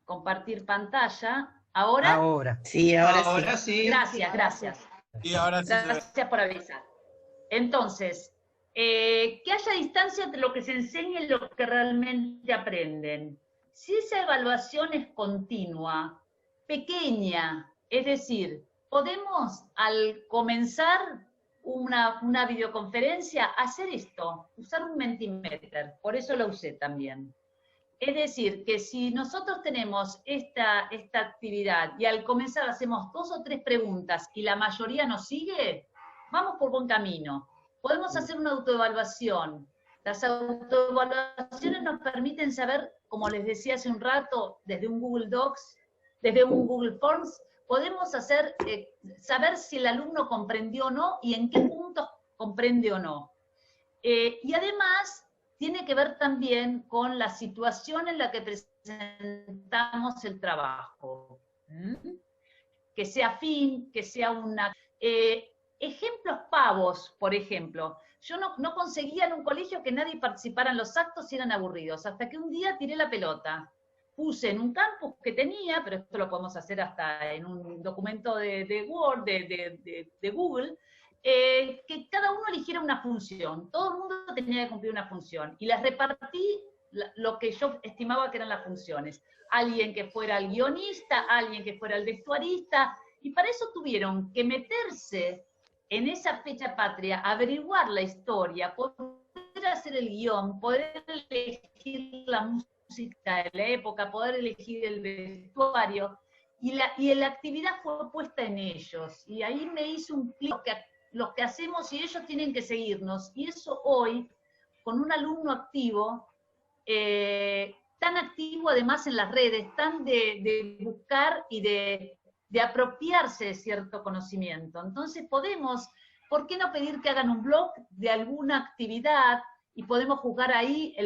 compartir pantalla. ¿Ahora? Ahora. Sí, ahora sí. Gracias. Sí, ahora sí. Gracias por avisar. Entonces, que haya distancia entre lo que se enseña y lo que realmente aprenden. Si esa evaluación es continua, pequeña, es decir, podemos al comenzar una videoconferencia, hacer esto, usar un Mentimeter, por eso lo usé también. Es decir, que si nosotros tenemos esta actividad y al comenzar hacemos 2 o 3 preguntas y la mayoría nos sigue, vamos por buen camino. Podemos hacer una autoevaluación. Las autoevaluaciones nos permiten saber, como les decía hace un rato, desde un Google Docs, desde un Google Forms, podemos saber si el alumno comprendió o no y en qué puntos comprende o no. Y además, tiene que ver también con la situación en la que presentamos el trabajo. Que sea fin, que sea una... ejemplos pavos, por ejemplo. Yo no conseguía en un colegio que nadie participara en los actos y eran aburridos, hasta que un día tiré la pelota. Puse en un campus que tenía, pero esto lo podemos hacer hasta en un documento de Word, de Google, que cada uno eligiera una función. Todo el mundo tenía que cumplir una función. Y les repartí lo que yo estimaba que eran las funciones. Alguien que fuera el guionista, alguien que fuera el vestuarista, y para eso tuvieron que meterse en esa fecha patria, averiguar la historia, poder hacer el guión, poder elegir la música de la época, poder elegir el vestuario, y la actividad fue puesta en ellos. Y ahí me hizo un clic los que hacemos y ellos tienen que seguirnos. Y eso hoy, con un alumno activo, tan activo además en las redes, tan de buscar y de apropiarse de cierto conocimiento. Entonces podemos, ¿por qué no pedir que hagan un blog de alguna actividad y podemos jugar ahí,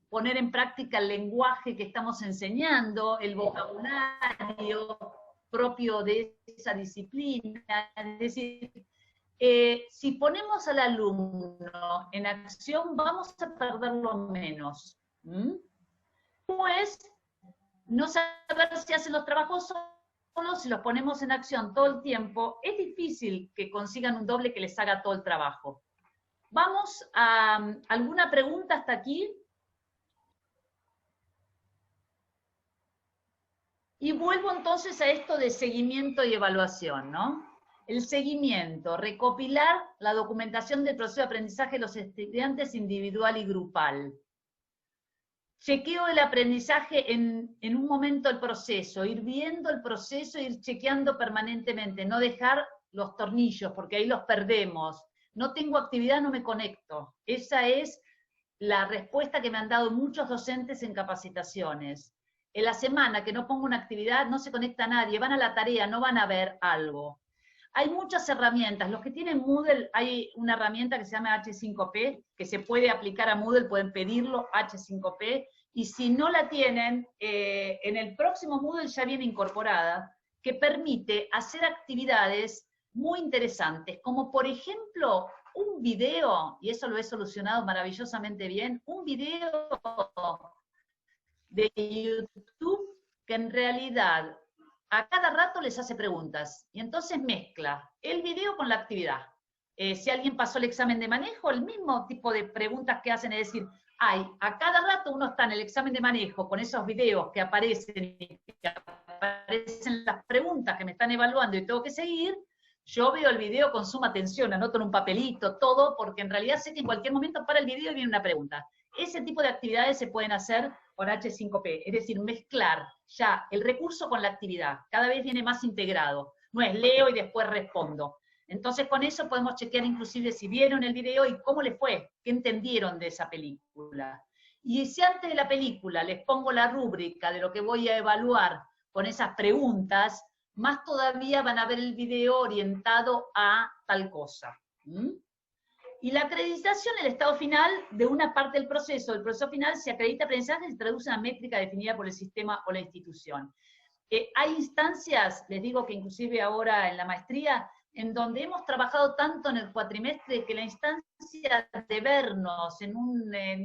poner en práctica el lenguaje que estamos enseñando, el vocabulario propio de esa disciplina? Es decir, si ponemos al alumno en acción, vamos a perderlo menos. Pues, no saber si hacen los trabajos solos, si los ponemos en acción todo el tiempo, es difícil que consigan un doble que les haga todo el trabajo. Vamos a alguna pregunta hasta aquí. Y vuelvo entonces a esto de seguimiento y evaluación, ¿no? El seguimiento, recopilar la documentación del proceso de aprendizaje de los estudiantes individual y grupal. Chequeo del aprendizaje en un momento del proceso, ir viendo el proceso, ir chequeando permanentemente, no dejar los tornillos, porque ahí los perdemos. No tengo actividad, no me conecto. Esa es la respuesta que me han dado muchos docentes en capacitaciones. En la semana que no pongo una actividad, no se conecta nadie, van a la tarea, no van a ver algo. Hay muchas herramientas. Los que tienen Moodle, hay una herramienta que se llama H5P, que se puede aplicar a Moodle, pueden pedirlo, H5P, y si no la tienen, en el próximo Moodle ya viene incorporada, que permite hacer actividades muy interesantes, como por ejemplo, un video, y eso lo he solucionado maravillosamente bien, un video de YouTube que en realidad a cada rato les hace preguntas, y entonces mezcla el video con la actividad. Si alguien pasó el examen de manejo, el mismo tipo de preguntas que hacen, es decir, a cada rato uno está en el examen de manejo con esos videos que aparecen las preguntas que me están evaluando y tengo que seguir, yo veo el video con suma atención, anoto en un papelito, todo, porque en realidad sé que en cualquier momento para el video y viene una pregunta. Ese tipo de actividades se pueden hacer con H5P, es decir, mezclar ya el recurso con la actividad, cada vez viene más integrado, no es leo y después respondo. Entonces con eso podemos chequear inclusive si vieron el video y cómo les fue, qué entendieron de esa película. Y si antes de la película les pongo la rúbrica de lo que voy a evaluar con esas preguntas, más todavía van a ver el video orientado a tal cosa. Y la acreditación, el estado final de una parte del proceso. El proceso final se acredita aprendizaje y se traduce en una métrica definida por el sistema o la institución. Hay instancias, les digo que inclusive ahora en la maestría, en donde hemos trabajado tanto en el cuatrimestre que la instancia de vernos en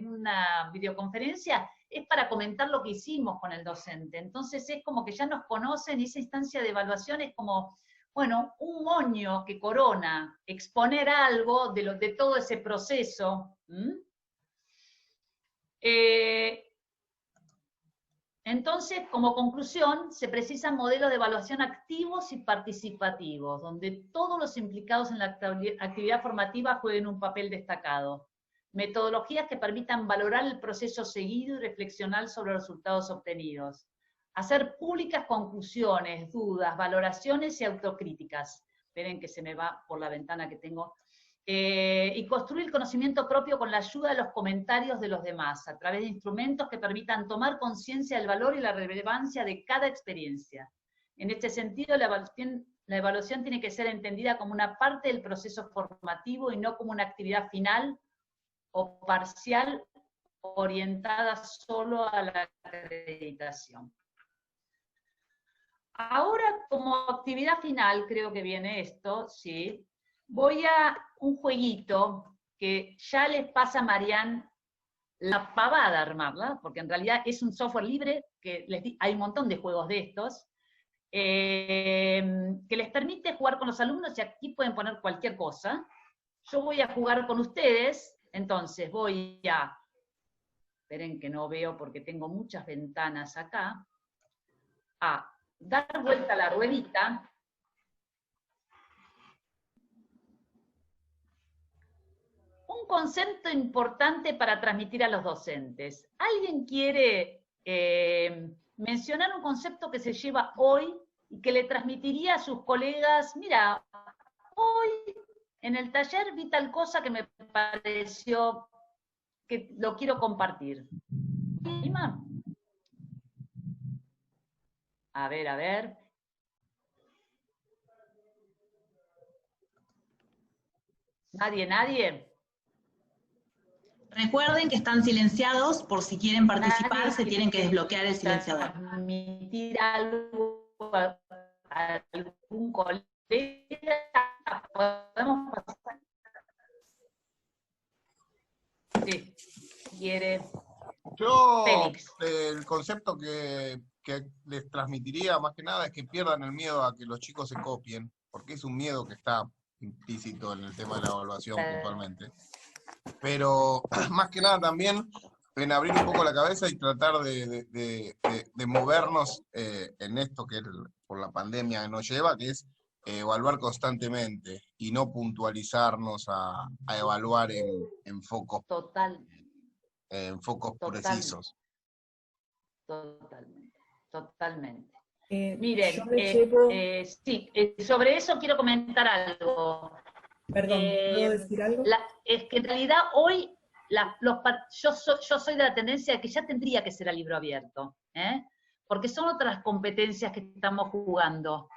una videoconferencia es para comentar lo que hicimos con el docente. Entonces es como que ya nos conocen y esa instancia de evaluación es como, bueno, un moño que corona, exponer algo de todo ese proceso. Entonces, como conclusión, se precisan modelos de evaluación activos y participativos, donde todos los implicados en la actividad formativa jueguen un papel destacado. Metodologías que permitan valorar el proceso seguido y reflexionar sobre los resultados obtenidos. Hacer públicas conclusiones, dudas, valoraciones y autocríticas. Esperen que se me va por la ventana que tengo. Y construir conocimiento propio con la ayuda de los comentarios de los demás, a través de instrumentos que permitan tomar conciencia del valor y la relevancia de cada experiencia. En este sentido, la evaluación tiene que ser entendida como una parte del proceso formativo y no como una actividad final o parcial orientada solo a la acreditación. Ahora, como actividad final, creo que viene esto, ¿sí? Voy a un jueguito que ya les pasa a Marian la pavada de armarla, porque en realidad es un software libre, que hay un montón de juegos de estos, que les permite jugar con los alumnos, y aquí pueden poner cualquier cosa. Yo voy a jugar con ustedes, entonces voy a, esperen que no veo porque tengo muchas ventanas acá, a dar vuelta a la ruedita. Un concepto importante para transmitir a los docentes. ¿Alguien quiere mencionar un concepto que se lleva hoy y que le transmitiría a sus colegas? Mira, hoy en el taller vi tal cosa que me pareció que lo quiero compartir. ¿Anima? A ver. ¿Nadie? Recuerden que están silenciados, por si quieren participar, se tienen que desbloquear el silenciador. Transmitir algo a algún colega, podemos pasar. Sí, quiere. Yo, Félix. el concepto que les transmitiría más que nada es que pierdan el miedo a que los chicos se copien, porque es un miedo que está implícito en el tema de la evaluación puntualmente. Pero más que nada también en abrir un poco la cabeza y tratar de movernos en esto que por la pandemia nos lleva, que es evaluar constantemente y no puntualizarnos a evaluar en focos, en focos precisos. Totalmente. Miren, sí, sobre eso quiero comentar algo. Perdón, ¿puedo decir algo? Es que en realidad hoy yo soy de la tendencia de que ya tendría que ser a libro abierto, porque son otras competencias que estamos jugando,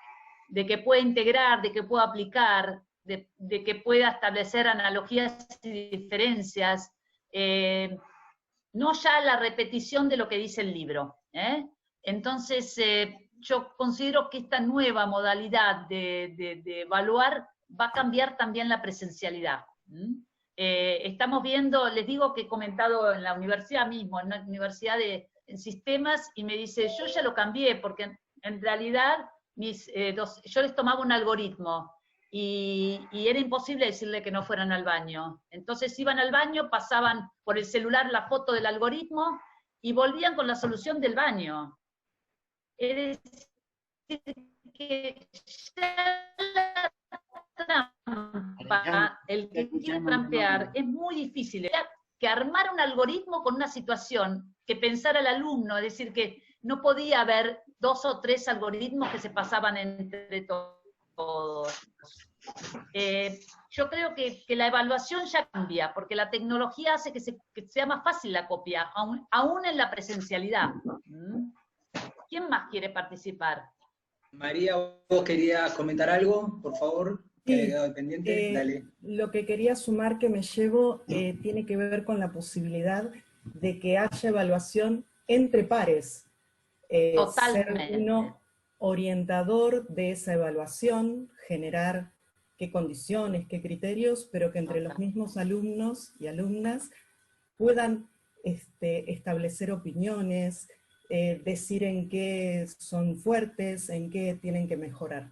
de que pueda integrar, de que pueda aplicar, de que pueda establecer analogías y diferencias, no ya la repetición de lo que dice el libro. Entonces, yo considero que esta nueva modalidad de evaluar va a cambiar también la presencialidad. Estamos viendo, les digo que he comentado en la universidad mismo, en la universidad en sistemas, y me dice, yo ya lo cambié, porque en realidad yo les tomaba un algoritmo, y era imposible decirle que no fueran al baño. Entonces iban al baño, pasaban por el celular la foto del algoritmo, y volvían con la solución del baño. Es decir, que ya trampa, el que quiere trampear, es muy difícil. Que armar un algoritmo con una situación que pensara el alumno, es decir, que no podía haber 2 o 3 algoritmos que se pasaban entre todos. Yo creo que la evaluación ya cambia, porque la tecnología hace que sea más fácil la copia, aún en la presencialidad. ¿Quién más quiere participar? María, ¿vos querías comentar algo, por favor? Sí, Pendiente. Dale. Lo que quería sumar que me llevo tiene que ver con la posibilidad de que haya evaluación entre pares. Totalmente. Ser uno orientador de esa evaluación, generar qué condiciones, qué criterios, pero que entre los mismos alumnos y alumnas puedan establecer opiniones, decir en qué son fuertes, en qué tienen que mejorar.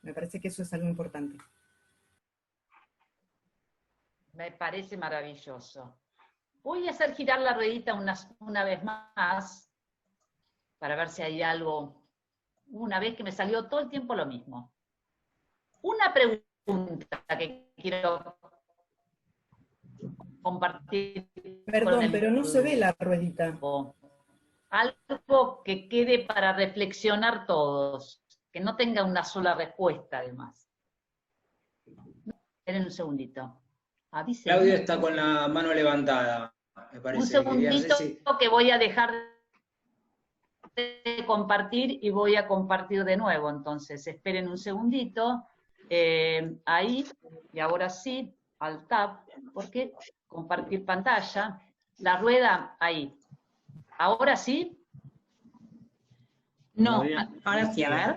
Me parece que eso es algo importante. Me parece maravilloso. Voy a hacer girar la ruedita una vez más. para ver si hay algo. Una vez que me salió todo el tiempo lo mismo. Una pregunta que quiero compartir. Perdón, pero no se ve la ruedita. Algo que quede para reflexionar todos, que no tenga una sola respuesta además. Esperen un segundito. Avísenme. Claudia está con la mano levantada, me parece. Un segundito que voy a dejar de compartir y voy a compartir de nuevo, entonces esperen un segundito. Ahí, y ahora sí, al tab, porque compartir pantalla, la rueda ahí. ¿Ahora sí? No, ahora sí, a ver.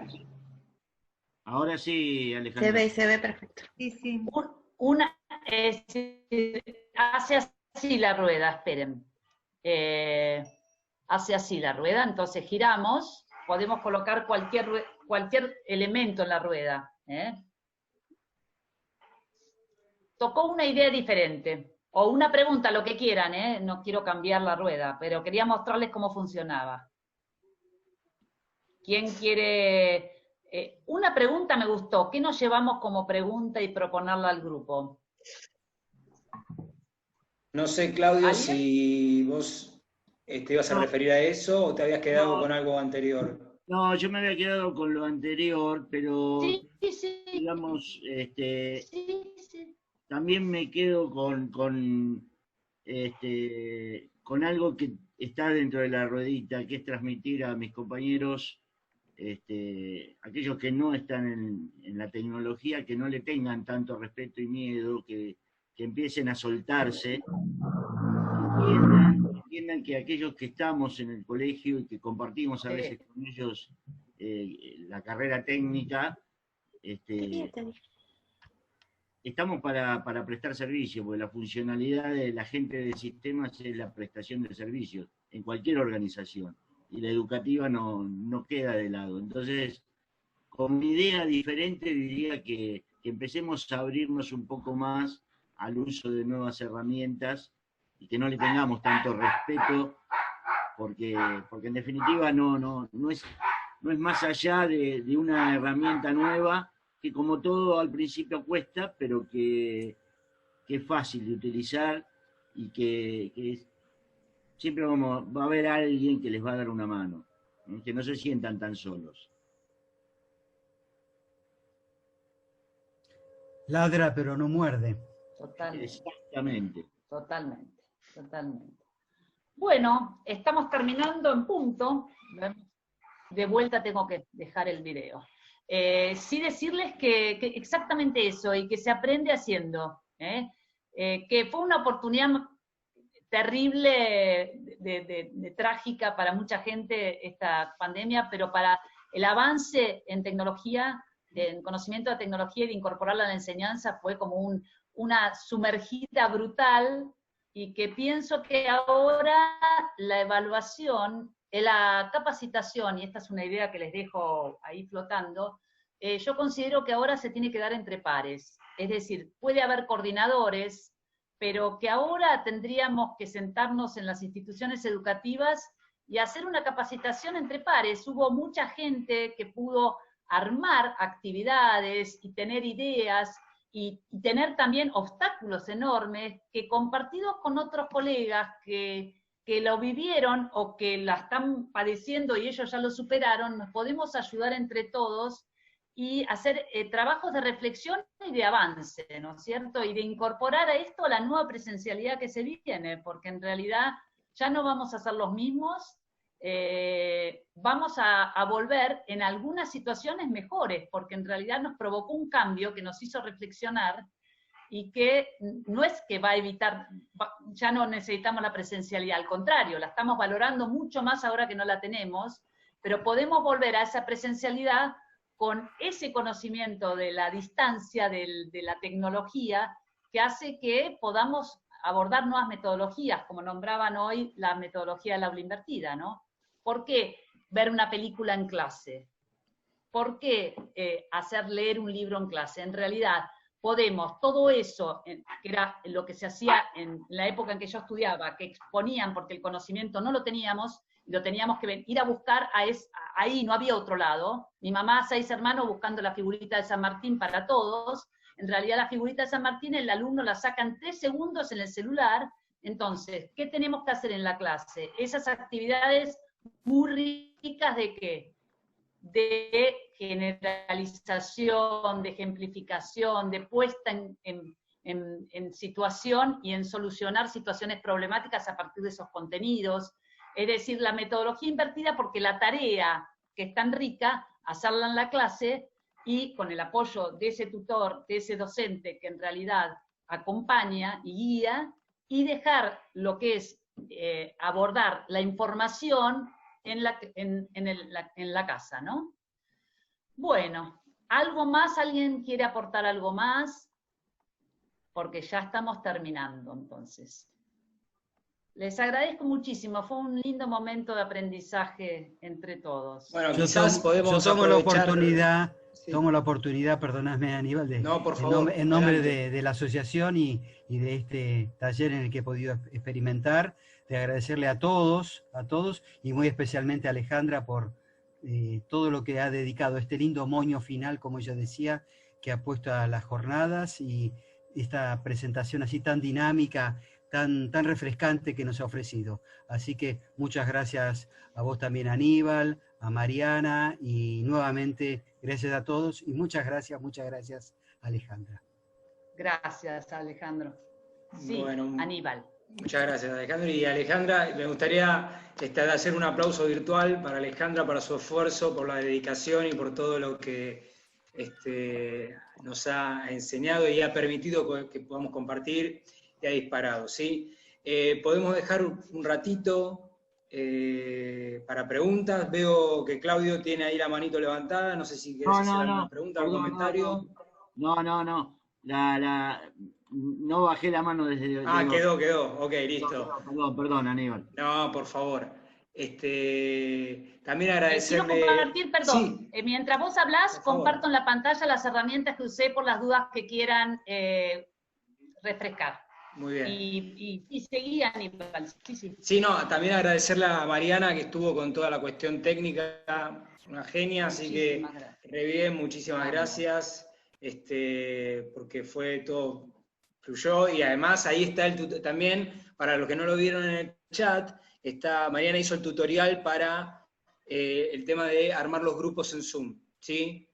Ahora sí, Alejandra. Se ve perfecto. Sí, sí. Hace así la rueda, esperen. Hace así la rueda, entonces giramos, podemos colocar cualquier elemento en la rueda. Tocó una idea diferente, o una pregunta, lo que quieran, no quiero cambiar la rueda, pero quería mostrarles cómo funcionaba. ¿Quién quiere...? Una pregunta me gustó, ¿qué nos llevamos como pregunta y proponerla al grupo? No sé, Claudio, si vos te ibas a referir a eso o te habías quedado con algo anterior. No, yo me había quedado con lo anterior, pero sí. digamos, también me quedo con algo que está dentro de la ruedita, que es transmitir a mis compañeros, aquellos que no están en la tecnología, que no le tengan tanto respeto y miedo, que empiecen a soltarse, entiendan que aquellos que estamos en el colegio y que compartimos a veces con ellos la carrera técnica, estamos para prestar servicio, porque la funcionalidad de la gente de sistemas es la prestación de servicios en cualquier organización, y la educativa no queda de lado. Entonces, con una idea diferente diría que empecemos a abrirnos un poco más al uso de nuevas herramientas y que no le tengamos tanto respeto, porque en definitiva no es más allá de una herramienta nueva que, como todo, al principio cuesta, pero que es fácil de utilizar y que siempre va a haber alguien que les va a dar una mano, que no se sientan tan solos. Ladra pero no muerde. Totalmente. Exactamente. Totalmente. Bueno, estamos terminando en punto. De vuelta tengo que dejar el video. Sí decirles que exactamente eso, y que se aprende haciendo. Que fue una oportunidad terrible, de trágica para mucha gente esta pandemia, pero para el avance en tecnología, en conocimiento de tecnología y de incorporarla a la enseñanza fue como una sumergida brutal, y que pienso que ahora la evaluación, la capacitación, y esta es una idea que les dejo ahí flotando, yo considero que ahora se tiene que dar entre pares, es decir, puede haber coordinadores, pero que ahora tendríamos que sentarnos en las instituciones educativas y hacer una capacitación entre pares. Hubo mucha gente que pudo armar actividades y tener ideas, y tener también obstáculos enormes que, compartidos con otros colegas que lo vivieron o que la están padeciendo y ellos ya lo superaron, nos podemos ayudar entre todos y hacer trabajos de reflexión y de avance, ¿no es cierto? Y de incorporar a esto la nueva presencialidad que se viene, porque en realidad ya no vamos a ser los mismos, vamos a volver en algunas situaciones mejores, porque en realidad nos provocó un cambio que nos hizo reflexionar, y que no es que va a evitar, ya no necesitamos la presencialidad, al contrario, la estamos valorando mucho más ahora que no la tenemos, pero podemos volver a esa presencialidad con ese conocimiento de la distancia, de la tecnología, que hace que podamos abordar nuevas metodologías, como nombraban hoy la metodología del aula invertida, ¿no? ¿Por qué ver una película en clase? ¿Por qué hacer leer un libro en clase? En realidad, podemos, todo eso, que era lo que se hacía en la época en que yo estudiaba, que exponían porque el conocimiento no lo teníamos, lo teníamos que ir a buscar ahí, no había otro lado. Mi mamá, 6 hermanos, buscando la figurita de San Martín para todos. En realidad la figurita de San Martín el alumno la saca en 3 segundos en el celular. Entonces, ¿qué tenemos que hacer en la clase? Esas actividades muy ricas ¿de qué? De generalización, de ejemplificación, de puesta en situación y en solucionar situaciones problemáticas a partir de esos contenidos. Es decir, la metodología invertida, porque la tarea, que es tan rica, hacerla en la clase y con el apoyo de ese tutor, de ese docente que en realidad acompaña y guía, y dejar lo que es abordar la información en la casa, ¿no? Bueno, ¿algo más? ¿Alguien quiere aportar algo más? Porque ya estamos terminando, entonces. Les agradezco muchísimo, fue un lindo momento de aprendizaje entre todos. Bueno, quizás podemos tomo la aprovechar... tomo la oportunidad, perdóname Aníbal, No, por favor, en nombre adelante. de la asociación y de este taller en el que he podido experimentar, de agradecerle a todos, y muy especialmente a Alejandra por todo lo que ha dedicado, este lindo moño final, como ella decía, que ha puesto a las jornadas, y esta presentación así tan dinámica, tan refrescante que nos ha ofrecido. Así que muchas gracias a vos también, Aníbal, a Mariana, y nuevamente gracias a todos, y muchas gracias, Alejandra. Gracias, Alejandro. Sí, Bueno, Aníbal. Muchas gracias, Alejandro. Y Alejandra, me gustaría hacer un aplauso virtual para Alejandra, para su esfuerzo, por la dedicación y por todo lo que nos ha enseñado y ha permitido que podamos compartir y ha disparado, ¿sí? Podemos dejar un ratito para preguntas. Veo que Claudio tiene ahí la manito levantada, no sé si querés hacer alguna pregunta o comentario. No. No bajé la mano desde... Quedó. Ok, listo. Perdón, Aníbal. No, por favor. También agradecerle... Quiero compartir, perdón. Sí. Mientras vos hablás, comparto en la pantalla las herramientas que usé por las dudas que quieran refrescar. Muy bien. Y seguí, Aníbal. Sí. Sí, no, también agradecerle a Mariana, que estuvo con toda la cuestión técnica, una genia, así que re bien, muchísimas gracias, porque fue todo... fluyó, y además ahí está también, para los que no lo vieron en el chat, Mariana hizo el tutorial para el tema de armar los grupos en Zoom, ¿sí?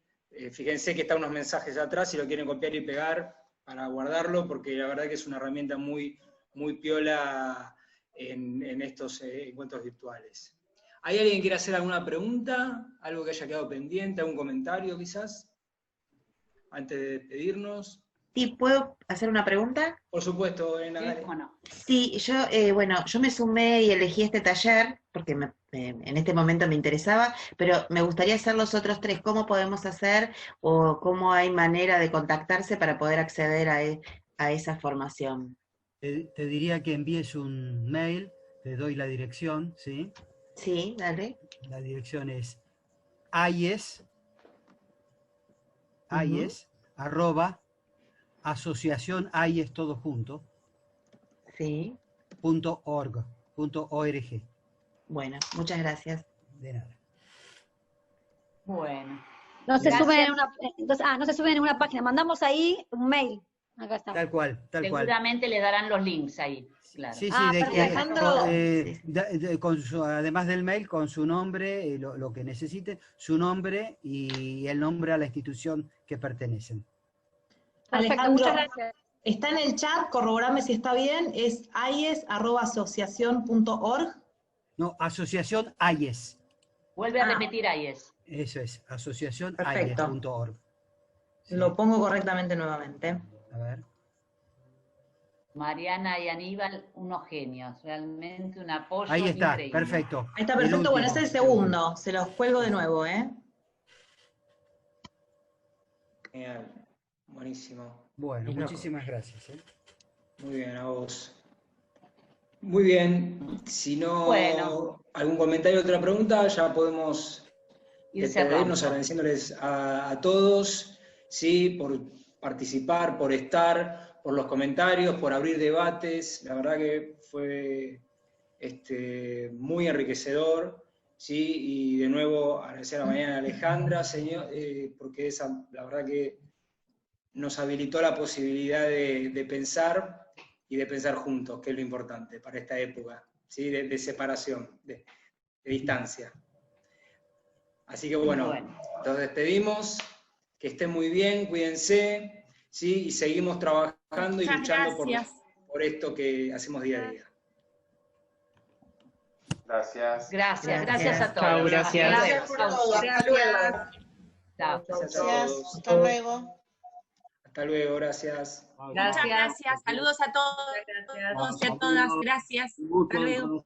Fíjense que están unos mensajes atrás, si lo quieren copiar y pegar para guardarlo, porque la verdad que es una herramienta muy, muy piola en estos encuentros virtuales. ¿Hay alguien que quiera hacer alguna pregunta? ¿Algo que haya quedado pendiente? ¿Algún comentario quizás? Antes de despedirnos. Sí, ¿puedo hacer una pregunta? Por supuesto, Elena. Sí, bueno. Sí, yo me sumé y elegí este taller porque en este momento me interesaba, pero me gustaría hacer los otros 3. ¿Cómo podemos hacer o cómo hay manera de contactarse para poder acceder a esa formación? Te diría que envíes un mail, te doy la dirección, ¿sí? Sí, dale. La dirección es ayes, arroba, asociación ayes todo junto, sí, .org. Bueno, muchas gracias. De nada. Bueno. No se suben en una página, mandamos ahí un mail. Acá está. Tal cual. Seguramente le darán los links ahí. Claro. Sí, además del mail, con su nombre, lo que necesite, su nombre y el nombre a la institución que pertenecen. Perfecto, Alejandro, muchas gracias. Está en el chat, corroborame si está bien, es ayes@asociacion.org. No, asociación ayes. Vuelve a repetir ayes. Eso es, asociación Perfecto. ayes.org. Sí. Lo pongo correctamente nuevamente. A ver. Mariana y Aníbal, unos genios, realmente un apoyo Ahí está, increíble. perfecto. Ahí está perfecto, bueno, es el segundo, se los cuelgo de nuevo, Genial, buenísimo. Bueno, muchísimas gracias. Muy bien, a vos. Muy bien, si no, algún comentario, otra pregunta, ya podemos despedirnos agradeciéndoles a todos, ¿sí? Por participar, por estar, por los comentarios, por abrir debates. La verdad que fue muy enriquecedor, ¿sí? Y de nuevo agradecer a Mariana y a Alejandra, porque la verdad que nos habilitó la posibilidad de pensar y de pensar juntos, que es lo importante para esta época, ¿sí? De separación, de distancia. Así que bueno, nos despedimos, que estén muy bien, cuídense, ¿sí? Y seguimos trabajando y luchando por esto que hacemos día a día. Gracias a todos. Chao, gracias. Gracias por todo. Hasta luego. Chao. Gracias. Hasta luego. Hasta luego, gracias. Muchas gracias. Saludos a todos y a todas. Gracias. Hasta luego.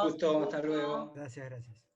Justo, hasta luego. Gracias.